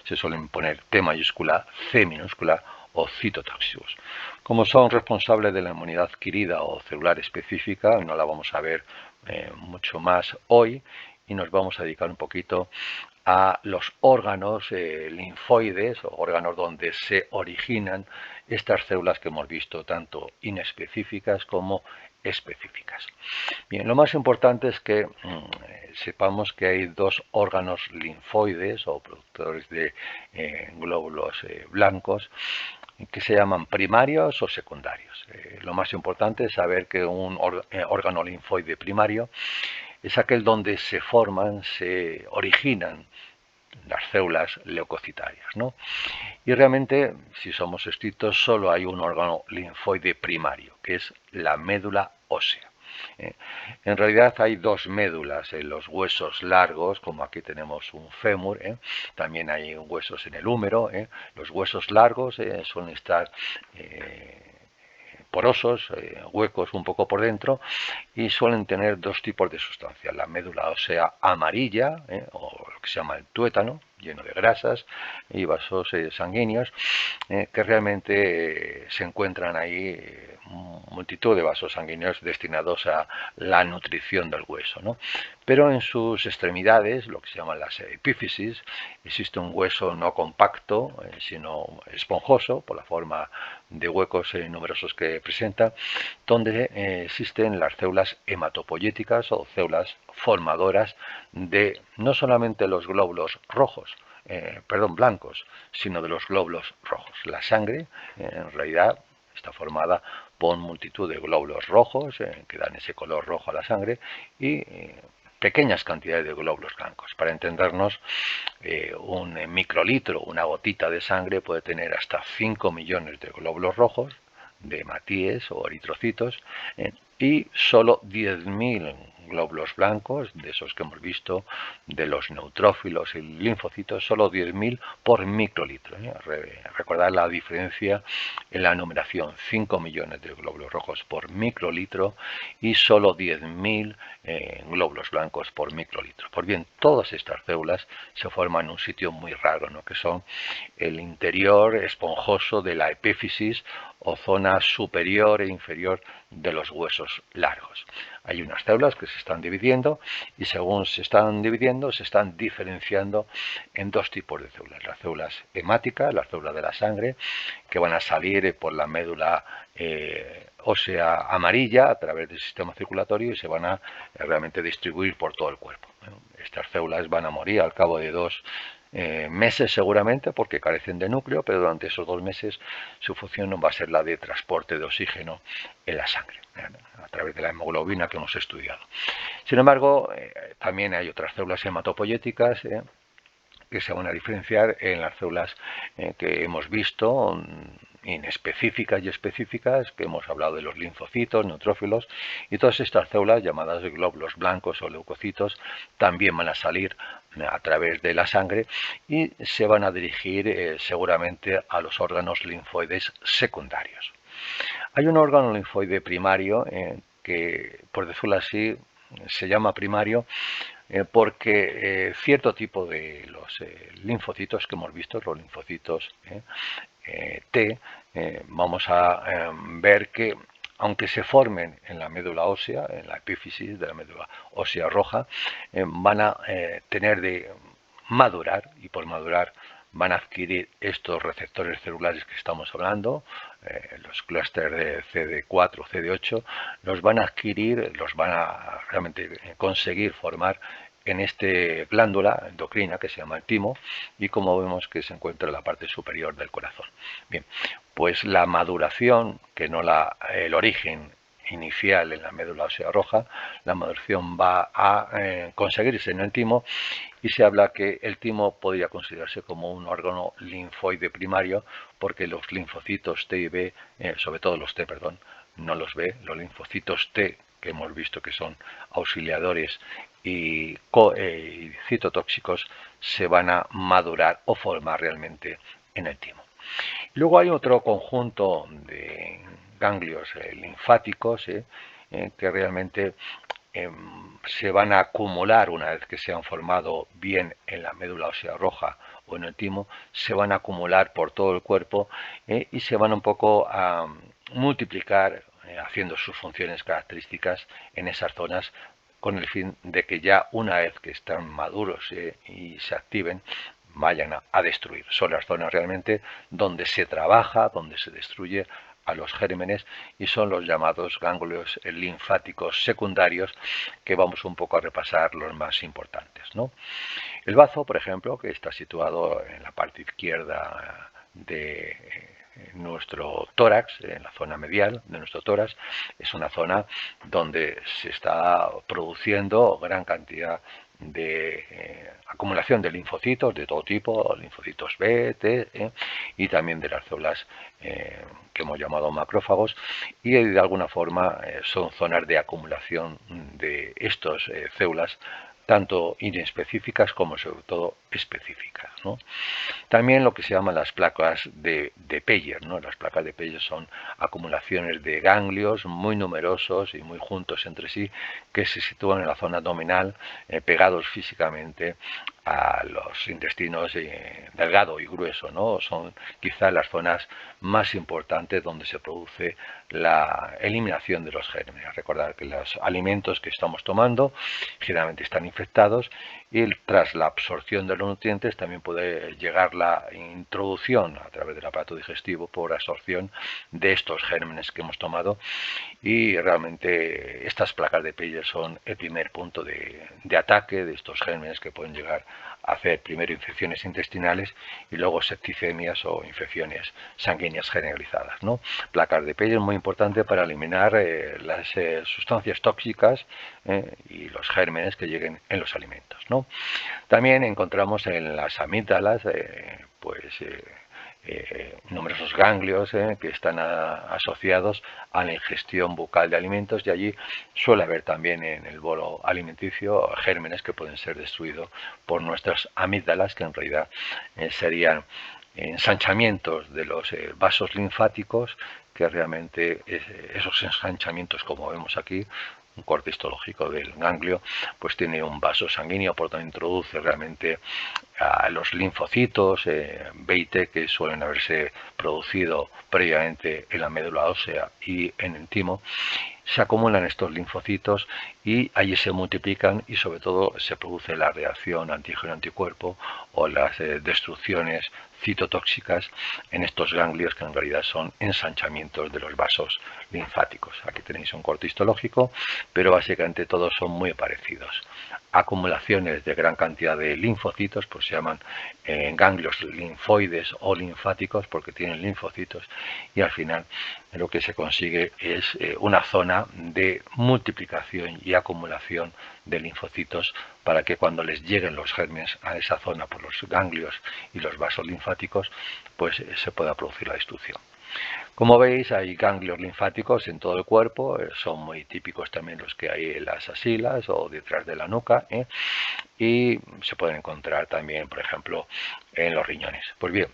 [SPEAKER 1] se suelen poner T mayúscula, C minúscula o citotóxicos. Como son responsables de la inmunidad adquirida o celular específica, no la vamos a ver mucho más hoy y nos vamos a dedicar un poquito a los órganos linfoides, o órganos donde se originan estas células que hemos visto, tanto inespecíficas como específicas. Bien, lo más importante es que sepamos que hay dos órganos linfoides o productores de glóbulos blancos que se llaman primarios o secundarios. Lo más importante es saber que un órgano linfoide primario es aquel donde se forman, se originan las células leucocitarias, ¿no? Y realmente, si somos estrictos, solo hay un órgano linfoide primario, que es la médula ósea. En realidad hay dos médulas en los huesos largos, como aquí tenemos un fémur, también hay huesos en el húmero. Los huesos largos suelen estar porosos, huecos un poco por dentro, y suelen tener dos tipos de sustancias, la médula ósea amarilla, o lo que se llama el tuétano, lleno de grasas y vasos sanguíneos, que realmente se encuentran ahí multitud de vasos sanguíneos destinados a la nutrición del hueso, ¿no? Pero en sus extremidades, lo que se llaman las epífisis, existe un hueso no compacto, sino esponjoso, por la forma de huecos numerosos que presenta, donde existen las células hematopoyéticas o células formadoras de no solamente los glóbulos rojos, blancos, sino de los glóbulos rojos. La sangre, en realidad, está formada por multitud de glóbulos rojos que dan ese color rojo a la sangre y pequeñas cantidades de glóbulos blancos. Para entendernos, un microlitro, una gotita de sangre puede tener hasta 5 millones de glóbulos rojos, de hematíes o eritrocitos, y solo 10.000 glóbulos blancos, de esos que hemos visto, de los neutrófilos y linfocitos, solo 10.000 por microlitro. Recordad la diferencia en la numeración: 5 millones de glóbulos rojos por microlitro y solo 10.000 glóbulos blancos por microlitro. Pues bien, todas estas células se forman en un sitio muy raro, ¿no?, que son el interior esponjoso de la epífisis o zona superior e inferior de los huesos largos. Hay unas células que se están dividiendo y según se están dividiendo se están diferenciando en dos tipos de células: las células hemáticas, las células de la sangre, que van a salir por la médula ósea amarilla a través del sistema circulatorio y se van a realmente distribuir por todo el cuerpo. Estas células van a morir al cabo de 2 meses seguramente, porque carecen de núcleo, pero durante esos 2 meses su función no va a ser la de transporte de oxígeno en la sangre, a través de la hemoglobina que hemos estudiado. Sin embargo, también hay otras células hematopoyéticas que se van a diferenciar en las células que hemos visto, inespecíficas y específicas, que hemos hablado de los linfocitos, neutrófilos, y todas estas células llamadas glóbulos blancos o leucocitos también van a salir a través de la sangre y se van a dirigir seguramente a los órganos linfoides secundarios. Hay un órgano linfoide primario que, por decirlo así, se llama primario porque cierto tipo de los linfocitos que hemos visto, los linfocitos T, vamos a ver que aunque se formen en la médula ósea, en la epífisis de la médula ósea roja, van a tener de madurar, y por madurar van a adquirir estos receptores celulares que estamos hablando, los clústeres de CD4, CD8, los van a adquirir, los van a realmente conseguir formar en esta glándula endocrina que se llama el timo, y como vemos que se encuentra en la parte superior del corazón. Bien, pues la maduración, que no el origen inicial en la médula ósea roja, la maduración va a conseguirse en el timo, y se habla que el timo podría considerarse como un órgano linfoide primario, porque los linfocitos T y B, sobre todo los T, perdón, no los B, los linfocitos T, que hemos visto que son auxiliadores y citotóxicos, se van a madurar o formar realmente en el timo. Luego hay otro conjunto de ganglios linfáticos que realmente se van a acumular una vez que se han formado bien en la médula ósea roja o en el timo, se van a acumular por todo el cuerpo y se van un poco a multiplicar haciendo sus funciones características en esas zonas, con el fin de que ya una vez que están maduros y se activen, vayan a destruir. Son las zonas realmente donde se trabaja, donde se destruye a los gérmenes, y son los llamados ganglios linfáticos secundarios, que vamos un poco a repasar los más importantes, ¿no? El bazo, por ejemplo, que está situado en la parte izquierda de nuestro tórax, en la zona medial de nuestro tórax, es una zona donde se está produciendo gran cantidad de acumulación de linfocitos de todo tipo, linfocitos B, T, y también de las células que hemos llamado macrófagos, y de alguna forma son zonas de acumulación de estas células, tanto inespecíficas como sobre todo específicas, ¿no? También lo que se llaman las placas de Peyer, ¿no? Las placas de Peyer son acumulaciones de ganglios muy numerosos y muy juntos entre sí, que se sitúan en la zona abdominal, pegados físicamente a los intestinos delgado y grueso, ¿no? Son quizás las zonas más importantes donde se produce la eliminación de los gérmenes. Recordar que los alimentos que estamos tomando generalmente están infectados, y tras la absorción de los nutrientes también puede llegar la introducción a través del aparato digestivo por absorción de estos gérmenes que hemos tomado, y realmente estas placas de Peyer son el primer punto de ataque de estos gérmenes, que pueden llegar a hacer primero infecciones intestinales y luego septicemias o infecciones sanguíneas generalizadas, ¿no? Placas de Peyer muy importante para eliminar las sustancias tóxicas y los gérmenes que lleguen en los alimentos, ¿no? También encontramos en las amígdalas numerosos ganglios que están asociados a la ingestión bucal de alimentos, y allí suele haber también en el bolo alimenticio gérmenes que pueden ser destruidos por nuestras amígdalas, que en realidad serían ensanchamientos de los vasos linfáticos, que realmente esos ensanchamientos, como vemos aquí, un corte histológico del ganglio, pues tiene un vaso sanguíneo, por lo tanto introduce realmente a los linfocitos B y T que suelen haberse producido previamente en la médula ósea y en el timo. Se acumulan estos linfocitos y allí se multiplican, y sobre todo se produce la reacción antígeno-anticuerpo o las destrucciones citotóxicas en estos ganglios, que en realidad son ensanchamientos de los vasos linfáticos. Aquí tenéis un corte histológico, pero básicamente todos son muy parecidos. Acumulaciones de gran cantidad de linfocitos, pues se llaman ganglios linfoides o linfáticos porque tienen linfocitos, y al final lo que se consigue es una zona de multiplicación y acumulación de linfocitos, para que cuando les lleguen los gérmenes a esa zona por los ganglios y los vasos linfáticos, pues se pueda producir la destrucción. Como veis, hay ganglios linfáticos en todo el cuerpo, son muy típicos también los que hay en las axilas o detrás de la nuca, y se pueden encontrar también, por ejemplo, en los riñones. Pues bien,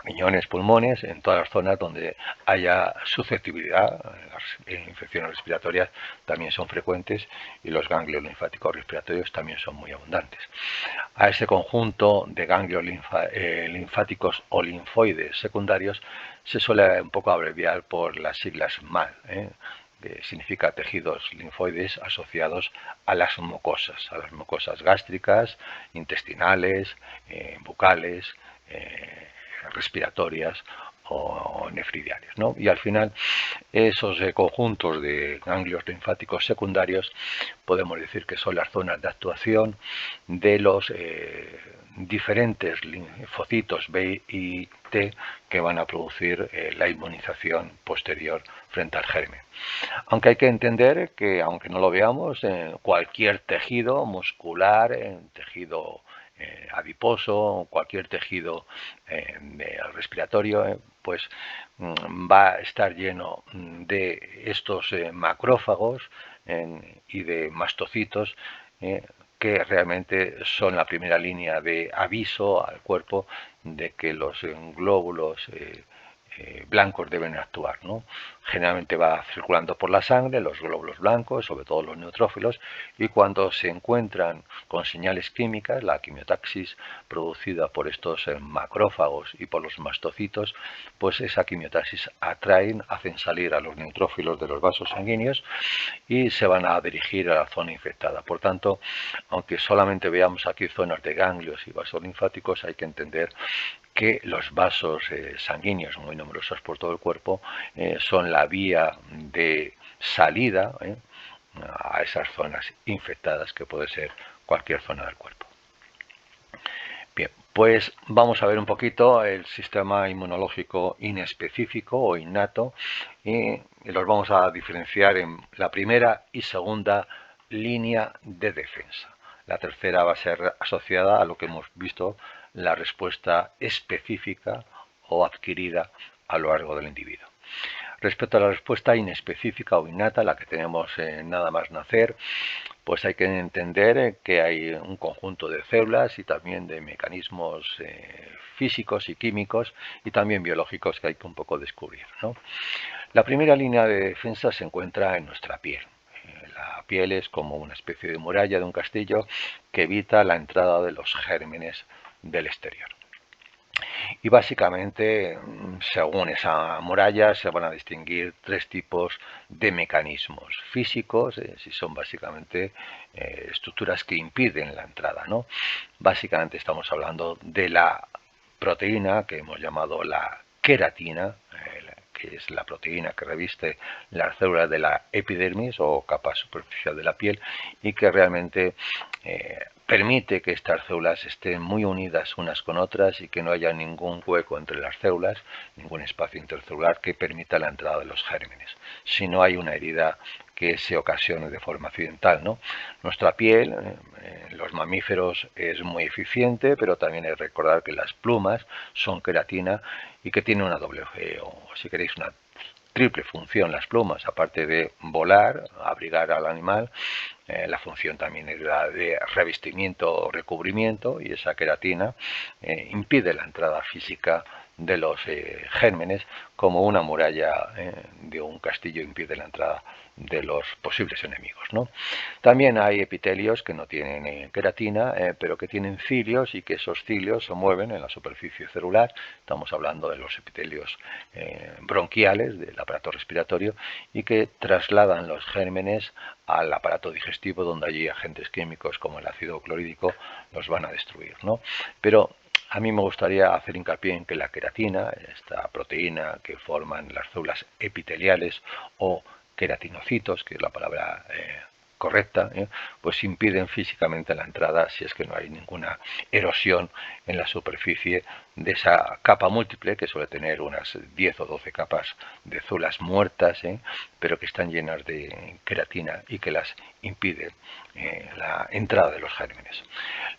[SPEAKER 1] riñones, pulmones, en todas las zonas donde haya susceptibilidad, las infecciones respiratorias también son frecuentes, y los ganglios linfáticos respiratorios también son muy abundantes. A ese conjunto de ganglios linfáticos o linfoides secundarios se suele un poco abreviar por las siglas MAL, que significa tejidos linfoides asociados a las mucosas gástricas, intestinales, bucales, respiratorias o nefridiarias, ¿no? Y al final esos conjuntos de ganglios linfáticos secundarios podemos decir que son las zonas de actuación de los diferentes linfocitos B y T que van a producir la inmunización posterior frente al germen. Aunque hay que entender que, aunque no lo veamos, cualquier tejido muscular, tejido adiposo, cualquier tejido respiratorio, pues va a estar lleno de estos macrófagos y de mastocitos, que realmente son la primera línea de aviso al cuerpo de que los glóbulos blancos deben actuar, ¿no? Generalmente va circulando por la sangre los glóbulos blancos, sobre todo los neutrófilos, y cuando se encuentran con señales químicas, la quimiotaxis producida por estos macrófagos y por los mastocitos, pues esa quimiotaxis hacen salir a los neutrófilos de los vasos sanguíneos y se van a dirigir a la zona infectada. Por tanto, aunque solamente veamos aquí zonas de ganglios y vasos linfáticos, hay que entender que los vasos sanguíneos, muy numerosos por todo el cuerpo, son la vía de salida a esas zonas infectadas, que puede ser cualquier zona del cuerpo. Bien, pues vamos a ver un poquito el sistema inmunológico inespecífico o innato, y los vamos a diferenciar en la primera y segunda línea de defensa. La tercera va a ser asociada a lo que hemos visto, la respuesta específica o adquirida a lo largo del individuo. Respecto a la respuesta inespecífica o innata, la que tenemos nada más nacer, pues hay que entender que hay un conjunto de células y también de mecanismos físicos y químicos y también biológicos que hay que un poco descubrir, ¿no? La primera línea de defensa se encuentra en nuestra piel. La piel es como una especie de muralla de un castillo que evita la entrada de los gérmenes del exterior. Y básicamente, según esa muralla, se van a distinguir tres tipos de mecanismos físicos, si son básicamente estructuras que impiden la entrada, ¿no? Básicamente estamos hablando de la proteína que hemos llamado la queratina, que es la proteína que reviste las células de la epidermis o capa superficial de la piel, y que realmente permite que estas células estén muy unidas unas con otras y que no haya ningún hueco entre las células, ningún espacio intercelular que permita la entrada de los gérmenes. Si no hay una herida que se ocasione de forma accidental, ¿no? Nuestra piel, en los mamíferos es muy eficiente, pero también hay que recordar que las plumas son queratina y que tiene una doble, o si queréis, una triple función las plumas, aparte de volar, abrigar al animal. La función también es la de revestimiento o recubrimiento, y esa queratina impide la entrada física de los gérmenes, como una muralla de un castillo impide la entrada de los posibles enemigos, ¿no? También hay epitelios que no tienen queratina, pero que tienen cilios, y que esos cilios se mueven en la superficie celular. Estamos hablando de los epitelios bronquiales del aparato respiratorio, y que trasladan los gérmenes al aparato digestivo, donde allí agentes químicos como el ácido clorhídrico los van a destruir, ¿no? Pero a mí me gustaría hacer hincapié en que la queratina, esta proteína que forman las células epiteliales o queratinocitos, que es la palabra correcta, pues impiden físicamente la entrada, si es que no hay ninguna erosión en la superficie de esa capa múltiple, que suele tener unas 10 o 12 capas de células muertas, pero que están llenas de queratina y que las impiden la entrada de los gérmenes.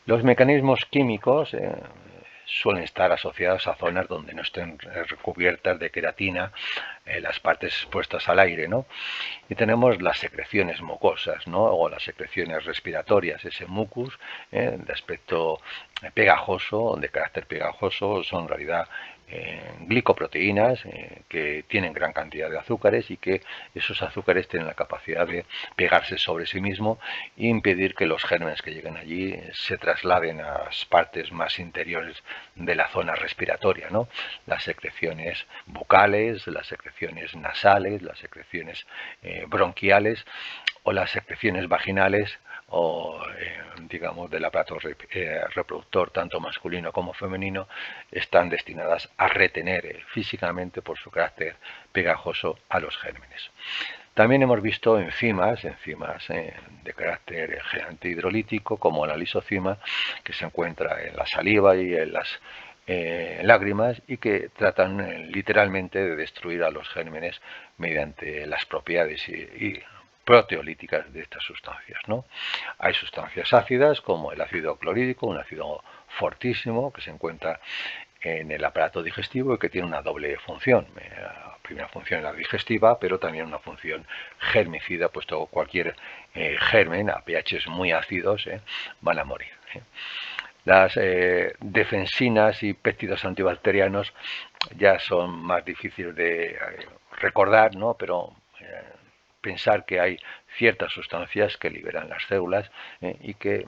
[SPEAKER 1] Los mecanismos químicos suelen estar asociados a zonas donde no estén recubiertas de queratina, las partes expuestas al aire, ¿no? Y tenemos las secreciones mucosas, ¿no? O las secreciones respiratorias, ese mucus de aspecto pegajoso, de carácter pegajoso, son en realidad glicoproteínas que tienen gran cantidad de azúcares, y que esos azúcares tienen la capacidad de pegarse sobre sí mismo e impedir que los gérmenes que lleguen allí se trasladen a las partes más interiores de la zona respiratoria, ¿no? Las secreciones bucales, las secreciones nasales, las secreciones bronquiales o las secreciones vaginales, o digamos del aparato reproductor tanto masculino como femenino, están destinadas a retener físicamente, por su carácter pegajoso, a los gérmenes. También hemos visto enzimas de carácter anti-hidrolítico, como la lisozima, que se encuentra en la saliva y en las lágrimas, y que tratan literalmente de destruir a los gérmenes mediante las propiedades y proteolíticas de estas sustancias, ¿no? Hay sustancias ácidas como el ácido clorhídrico, un ácido fortísimo que se encuentra en el aparato digestivo y que tiene una doble función. La primera función es la digestiva, pero también una función germicida, puesto que cualquier germen a pHs muy ácidos van a morir. Las defensinas y péptidos antibacterianos ya son más difíciles de recordar, ¿no? Pero pensar que hay ciertas sustancias que liberan las células y que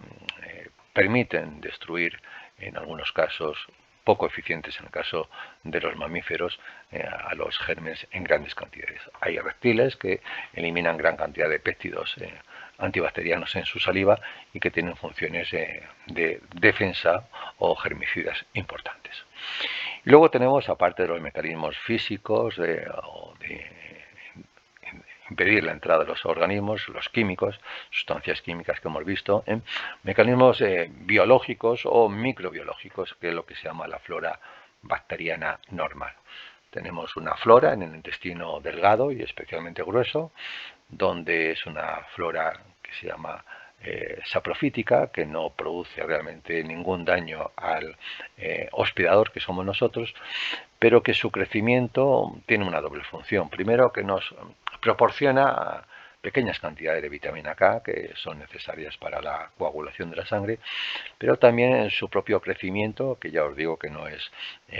[SPEAKER 1] permiten destruir, en algunos casos poco eficientes en el caso de los mamíferos, a los gérmenes en grandes cantidades. Hay reptiles que eliminan gran cantidad de péptidos antibacterianos en su saliva y que tienen funciones de defensa o germicidas importantes. Luego tenemos, aparte de los mecanismos físicos o de impedir la entrada de los organismos, los químicos, sustancias químicas que hemos visto, mecanismos biológicos o microbiológicos, que es lo que se llama la flora bacteriana normal. Tenemos una flora en el intestino delgado y especialmente grueso, donde es una flora que se llama saprofítica, que no produce realmente ningún daño al hospedador, que somos nosotros, pero que su crecimiento tiene una doble función. Primero, que nos proporciona pequeñas cantidades de vitamina K que son necesarias para la coagulación de la sangre, pero también en su propio crecimiento, que ya os digo que no es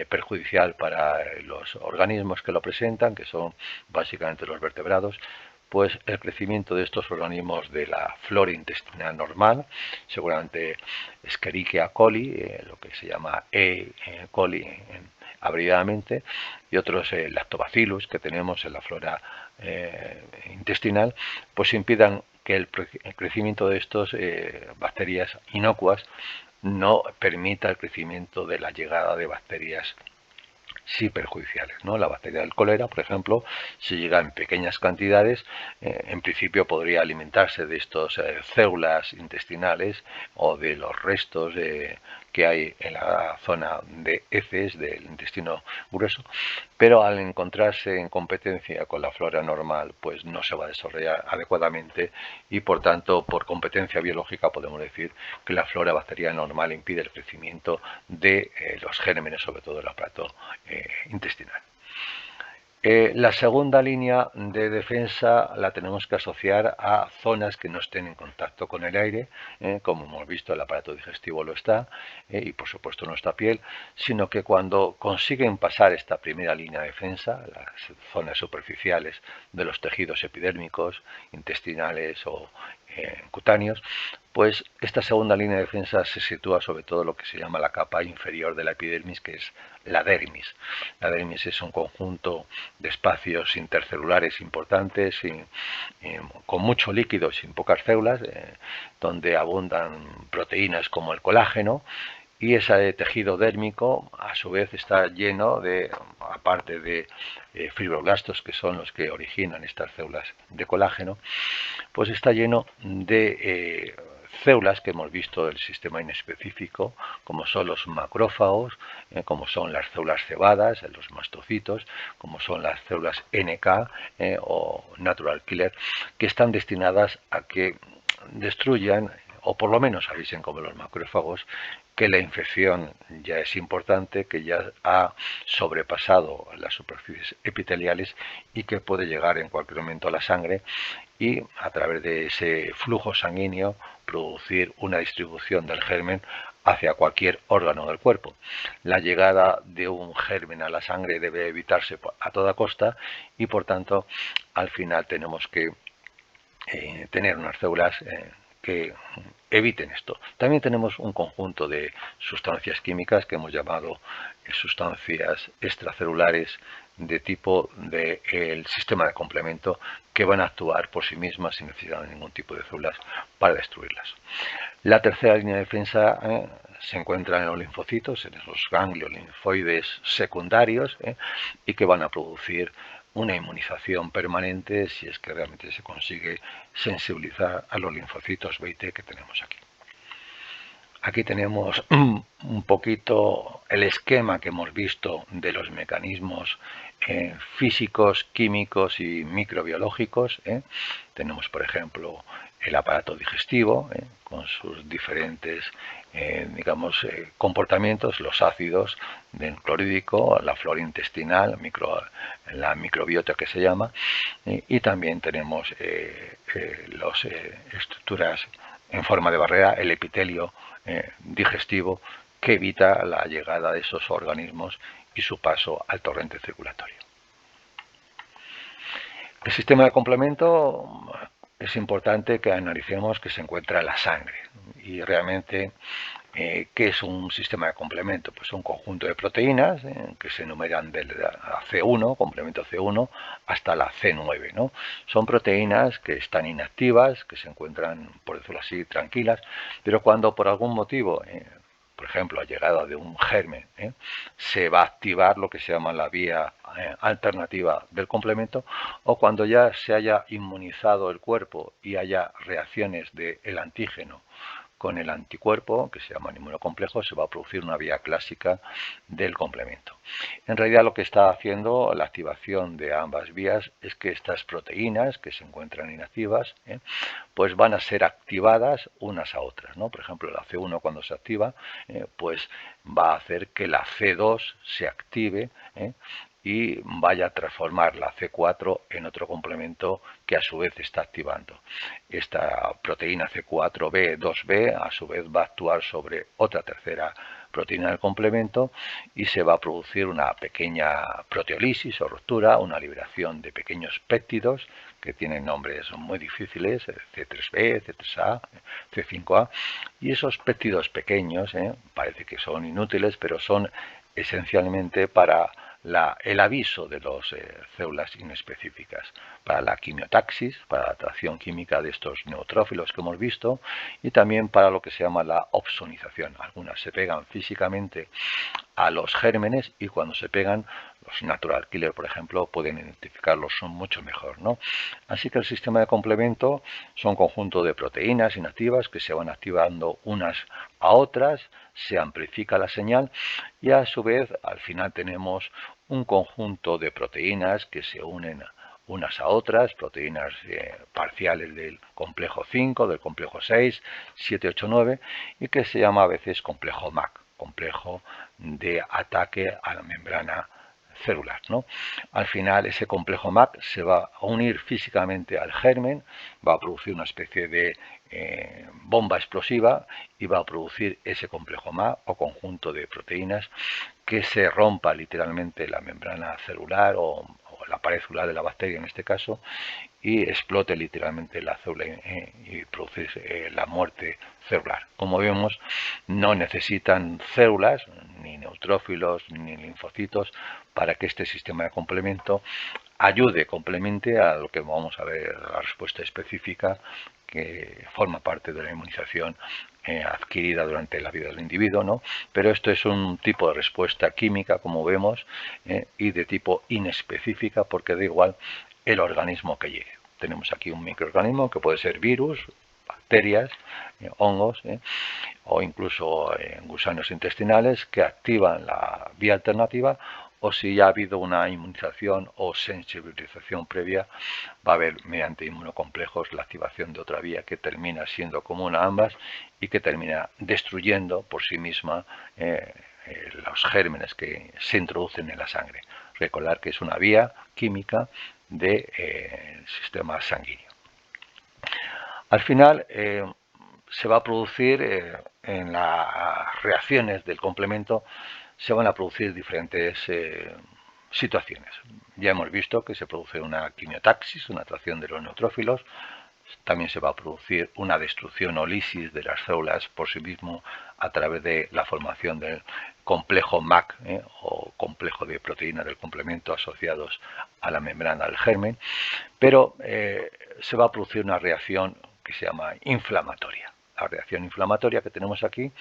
[SPEAKER 1] perjudicial para los organismos que lo presentan, que son básicamente los vertebrados. Pues el crecimiento de estos organismos de la flora intestinal normal, seguramente Escherichia coli, lo que se llama E. coli abreviadamente, y otros lactobacillus que tenemos en la flora intestinal, pues impidan que el crecimiento de estas bacterias inocuas no permita el crecimiento de la llegada de bacterias sí perjudiciales, ¿no? La bacteria del cólera, por ejemplo, si llega en pequeñas cantidades, en principio podría alimentarse de estas células intestinales o de los restos que hay en la zona de heces del intestino grueso, pero al encontrarse en competencia con la flora normal, pues no se va a desarrollar adecuadamente y por tanto, por competencia biológica podemos decir que la flora bacteriana normal impide el crecimiento de los gérmenes, sobre todo el aparato intestinal. La segunda línea de defensa la tenemos que asociar a zonas que no estén en contacto con el aire, como hemos visto el aparato digestivo lo está, y por supuesto nuestra piel, sino que cuando consiguen pasar esta primera línea de defensa, las zonas superficiales de los tejidos epidérmicos, intestinales o cutáneos, pues esta segunda línea de defensa se sitúa sobre todo en lo que se llama la capa inferior de la epidermis, que es la dermis. La dermis es un conjunto de espacios intercelulares importantes con mucho líquido y sin pocas células, donde abundan proteínas como el colágeno, y ese tejido dérmico a su vez está lleno de, aparte de fibroblastos, que son los que originan estas células de colágeno, pues está lleno de células que hemos visto del sistema inespecífico, como son los macrófagos, como son las células cebadas, los mastocitos, como son las células NK o natural killer, que están destinadas a que destruyan, o por lo menos avisen como los macrófagos, que la infección ya es importante, que ya ha sobrepasado las superficies epiteliales y que puede llegar en cualquier momento a la sangre y a través de ese flujo sanguíneo producir una distribución del germen hacia cualquier órgano del cuerpo. La llegada de un germen a la sangre debe evitarse a toda costa y por tanto al final tenemos que tener unas células que eviten esto. También tenemos un conjunto de sustancias químicas que hemos llamado sustancias extracelulares de tipo del sistema de complemento, que van a actuar por sí mismas sin necesidad de ningún tipo de células para destruirlas. La tercera línea de defensa se encuentra en los linfocitos, en esos ganglios linfoides secundarios, y que van a producir una inmunización permanente si es que realmente se consigue sensibilizar a los linfocitos B y T que tenemos aquí. Aquí tenemos un poquito el esquema que hemos visto de los mecanismos físicos, químicos y microbiológicos. Tenemos, por ejemplo, el aparato digestivo con sus diferentes comportamientos, los ácidos del clorhídrico, la flora intestinal, la microbiota que se llama, y también tenemos las estructuras en forma de barrera, el epitelio digestivo, que evita la llegada de esos organismos y su paso al torrente circulatorio. El sistema de complemento es importante que analicemos que se encuentra en la sangre y realmente ¿qué es un sistema de complemento? Pues un conjunto de proteínas que se enumeran de la C1, complemento C1, hasta la C9, ¿no? Son proteínas que están inactivas, que se encuentran, por decirlo así, tranquilas, pero cuando por algún motivo, por ejemplo, a llegada de un germen, se va a activar lo que se llama la vía alternativa del complemento, o cuando ya se haya inmunizado el cuerpo y haya reacciones del antígeno con el anticuerpo, que se llama inmunocomplejo, se va a producir una vía clásica del complemento. En realidad lo que está haciendo la activación de ambas vías es que estas proteínas que se encuentran inactivas, pues van a ser activadas unas a otras, ¿no? Por ejemplo, la C1 cuando se activa, pues va a hacer que la C2 se active, y vaya a transformar la C4 en otro complemento que a su vez está activando. Esta proteína C4b2b a su vez va a actuar sobre otra tercera proteína del complemento y se va a producir una pequeña proteólisis o ruptura, una liberación de pequeños péptidos que tienen nombres muy difíciles, C3b, C3a, C5a, y esos péptidos pequeños parece que son inútiles, pero son esencialmente para el aviso de las células inespecíficas, para la quimiotaxis, para la atracción química de estos neutrófilos que hemos visto, y también para lo que se llama la opsonización. Algunas se pegan físicamente a los gérmenes y cuando se pegan los natural killer, por ejemplo, pueden identificarlos mucho mejor, ¿no? Así que el sistema de complemento son conjunto de proteínas inactivas que se van activando unas a otras, se amplifica la señal y a su vez al final tenemos un conjunto de proteínas que se unen unas a otras, proteínas parciales del complejo 5, del complejo 6, 7, 8, 9 y que se llama a veces complejo MAC, complejo de ataque a la membrana celular, ¿no? Al final ese complejo MAC se va a unir físicamente al germen, va a producir una especie de bomba explosiva y va a producir ese complejo MAC o conjunto de proteínas que se rompa literalmente la membrana celular o la pared celular de la bacteria en este caso y explote literalmente la célula y producir la muerte celular. Como vemos, no necesitan células, ni neutrófilos, ni linfocitos, para que este sistema de complemento ayude, complemente a lo que vamos a ver, la respuesta específica que forma parte de la inmunización adquirida durante la vida del individuo, ¿no? Pero esto es un tipo de respuesta química, como vemos, y de tipo inespecífica, porque da igual el organismo que llegue. Tenemos aquí un microorganismo que puede ser virus, bacterias, hongos, o incluso gusanos intestinales que activan la vía alternativa, o si ya ha habido una inmunización o sensibilización previa, va a haber mediante inmunocomplejos la activación de otra vía que termina siendo común a ambas y que termina destruyendo por sí misma los gérmenes que se introducen en la sangre. Recordar que es una vía química del sistema sanguíneo. Al final se va a producir en las reacciones del complemento, se van a producir diferentes situaciones. Ya hemos visto que se produce una quimiotaxis, una atracción de los neutrófilos. También se va a producir una destrucción o lisis de las células por sí mismo a través de la formación del complejo MAC o complejo de proteínas del complemento asociados a la membrana del germen, pero se va a producir una reacción que se llama inflamatoria. La reacción inflamatoria que tenemos aquí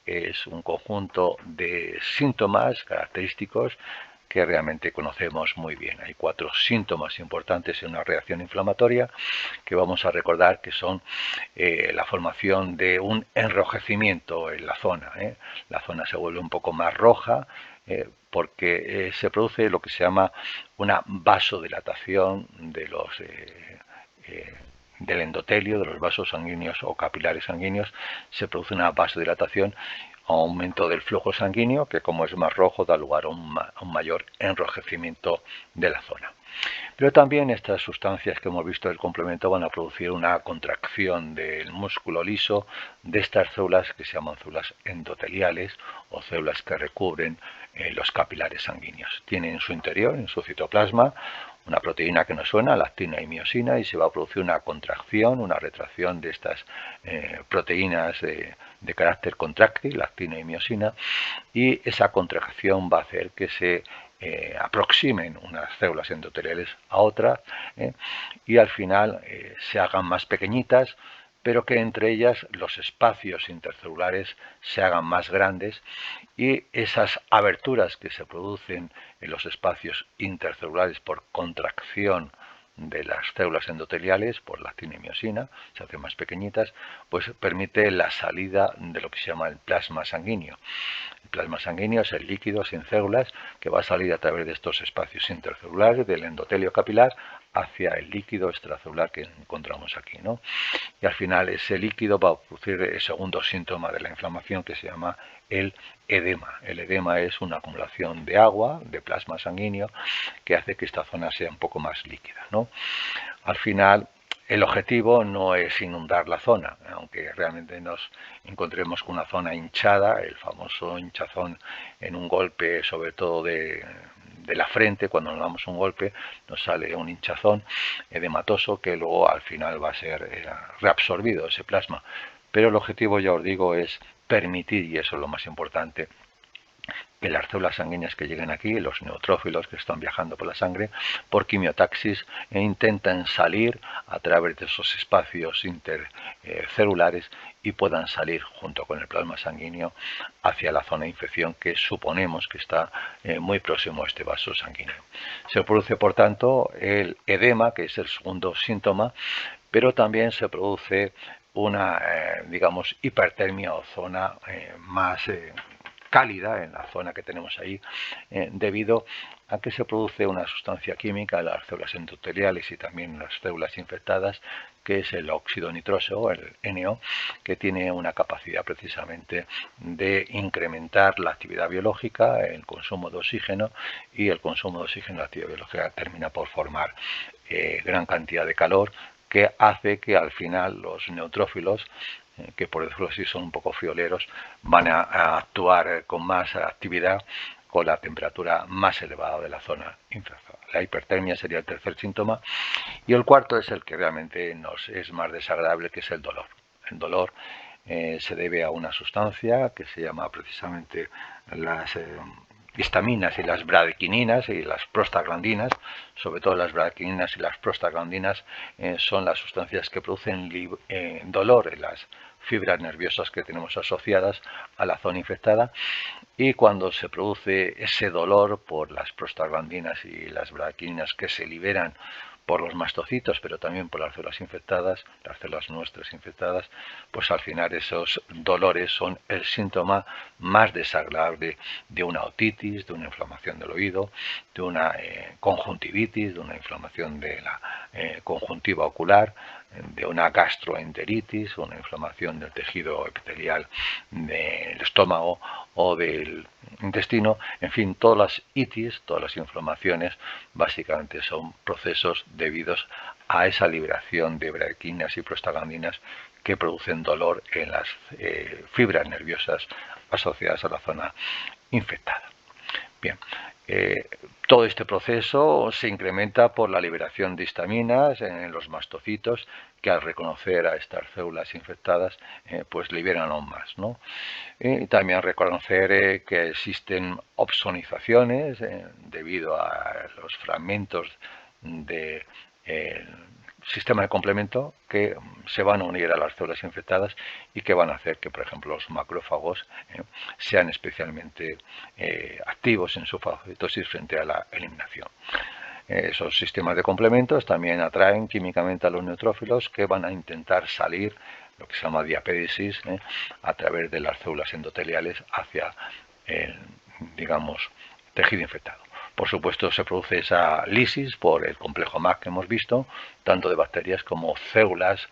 [SPEAKER 1] es un conjunto de síntomas característicos que realmente conocemos muy bien. Hay 4 síntomas importantes en una reacción inflamatoria que vamos a recordar que son la formación de un enrojecimiento en la zona. La zona se vuelve un poco más roja porque se produce lo que se llama una vasodilatación de los del endotelio, de los vasos sanguíneos o capilares sanguíneos, se produce una vasodilatación, aumento del flujo sanguíneo, que como es más rojo da lugar a un mayor enrojecimiento de la zona. Pero también estas sustancias que hemos visto del complemento van a producir una contracción del músculo liso de estas células que se llaman células endoteliales o células que recubren los capilares sanguíneos. Tienen en su interior, en su citoplasma, una proteína que nos suena, la actina y miosina, y se va a producir una contracción, una retracción de estas proteínas de carácter contráctil, la actina y miosina, y esa contracción va a hacer que se aproximen unas células endoteliales a otras y al final se hagan más pequeñitas, pero que entre ellas los espacios intercelulares se hagan más grandes y esas aberturas que se producen en los espacios intercelulares por contracción de las células endoteliales por la actina y miosina, se hacen más pequeñitas, pues permite la salida de lo que se llama el plasma sanguíneo. El plasma sanguíneo es el líquido sin células que va a salir a través de estos espacios intercelulares del endotelio capilar hacia el líquido extracelular que encontramos aquí, ¿no? Y al final ese líquido va a producir el segundo síntoma de la inflamación que se llama el edema. El edema es una acumulación de agua, de plasma sanguíneo, que hace que esta zona sea un poco más líquida, ¿no? Al final el objetivo no es inundar la zona, aunque realmente nos encontremos con una zona hinchada, el famoso hinchazón en un golpe, sobre todo de la frente, cuando nos damos un golpe nos sale un hinchazón edematoso que luego al final va a ser reabsorbido ese plasma. Pero el objetivo, ya os digo, es permitir, y eso es lo más importante, que las células sanguíneas que lleguen aquí, los neutrófilos que están viajando por la sangre, por quimiotaxis, intentan salir a través de esos espacios intercelulares y puedan salir junto con el plasma sanguíneo hacia la zona de infección que suponemos que está muy próximo a este vaso sanguíneo. Se produce, por tanto, el edema, que es el segundo síntoma, pero también se produce una, digamos, hipertermia o zona más cálida en la zona que tenemos ahí, debido a que se produce una sustancia química en las células endoteliales y también en las células infectadas, que es el óxido nitroso, el NO, que tiene una capacidad precisamente de incrementar la actividad biológica, el consumo de oxígeno, y el consumo de oxígeno, la actividad biológica termina por formar gran cantidad de calor, que hace que al final los neutrófilos, que por decirlo así son un poco frioleros, van a actuar con más actividad con la temperatura más elevada de la zona infectada. La hipertermia sería el tercer síntoma, y el cuarto es el que realmente nos es más desagradable, que es el dolor. El dolor se debe a una sustancia que se llama precisamente las histaminas y las bradykininas y las prostaglandinas. Sobre todo las bradykininas y las prostaglandinas son las sustancias que producen dolor en las fibras nerviosas que tenemos asociadas a la zona infectada, y cuando se produce ese dolor por las prostaglandinas y las bradykininas que se liberan por los mastocitos, pero también por las células infectadas, las células nuestras infectadas, pues al final esos dolores son el síntoma más desagradable de una otitis, de una inflamación del oído, de una conjuntivitis, de una inflamación de la conjuntiva ocular, de una gastroenteritis, una inflamación del tejido epitelial del estómago o del intestino. En fin, todas las itis, todas las inflamaciones, básicamente son procesos debidos a esa liberación de bradykininas y prostaglandinas que producen dolor en las fibras nerviosas asociadas a la zona infectada. Bien, todo este proceso se incrementa por la liberación de histaminas en los mastocitos, que al reconocer a estas células infectadas pues liberan aún más, ¿no? Y también reconocer que existen opsonizaciones debido a los fragmentos del sistema de complemento que se van a unir a las células infectadas y que van a hacer que, por ejemplo, los macrófagos sean especialmente activos en su fagocitosis frente a la eliminación. Esos sistemas de complementos también atraen químicamente a los neutrófilos, que van a intentar salir, lo que se llama diapédesis, a través de las células endoteliales hacia el, digamos, tejido infectado. Por supuesto, se produce esa lisis por el complejo MAC que hemos visto, tanto de bacterias como células,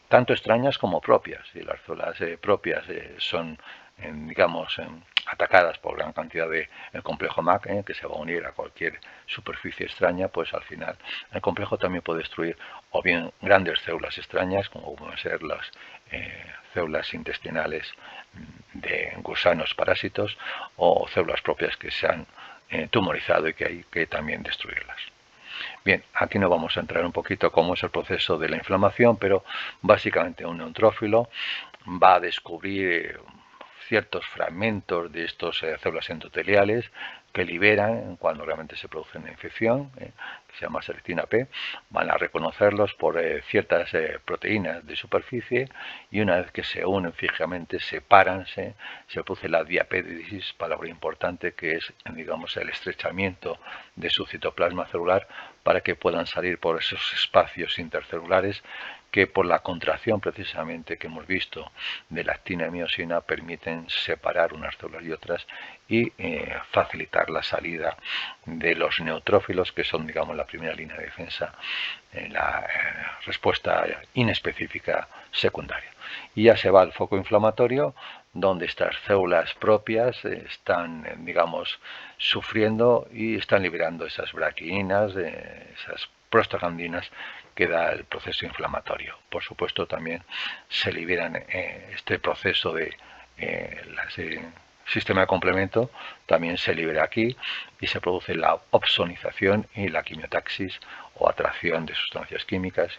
[SPEAKER 1] tanto extrañas como propias. Y las células propias son, digamos, atacadas por gran cantidad de el complejo MAC, que se va a unir a cualquier superficie extraña, pues al final el complejo también puede destruir o bien grandes células extrañas, como pueden ser las células intestinales de gusanos parásitos, o células propias que se han tumorizado y que hay que también destruirlas. Bien, aquí no vamos a entrar un poquito cómo es el proceso de la inflamación, pero básicamente un neutrófilo va a descubrir ciertos fragmentos de estas células endoteliales que liberan cuando realmente se produce una infección, que se llama selectina P, van a reconocerlos por ciertas proteínas de superficie, y una vez que se unen físicamente, se produce la diapédesis, palabra importante, que es, digamos, el estrechamiento de su citoplasma celular para que puedan salir por esos espacios intercelulares que, por la contracción precisamente que hemos visto de la actina y miosina, permiten separar unas células y otras y facilitar la salida de los neutrófilos, que son, digamos, la primera línea de defensa en la respuesta inespecífica secundaria. Y ya se va al foco inflamatorio, donde estas células propias están, digamos, sufriendo y están liberando esas bradykininas, esas prostaglandinas que da el proceso inflamatorio. Por supuesto, también se liberan este proceso de las sistema de complemento también se libera aquí y se produce la opsonización y la quimiotaxis o atracción de sustancias químicas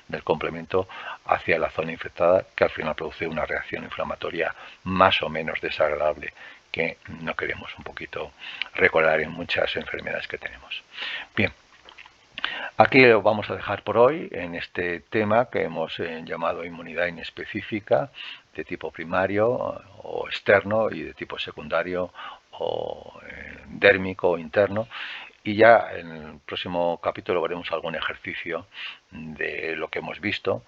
[SPEAKER 1] del complemento hacia la zona infectada, que al final produce una reacción inflamatoria más o menos desagradable que no queremos un poquito recordar en muchas enfermedades que tenemos. Bien, aquí lo vamos a dejar por hoy en este tema que hemos llamado inmunidad inespecífica de tipo primario o externo y de tipo secundario o dérmico o interno. Y ya en el próximo capítulo veremos algún ejercicio de lo que hemos visto.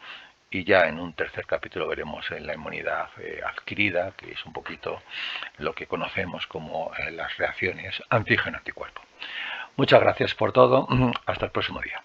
[SPEAKER 1] Y ya en un tercer capítulo veremos la inmunidad adquirida, que es un poquito lo que conocemos como las reacciones antígeno-anticuerpo. Muchas gracias por todo. Hasta el próximo día.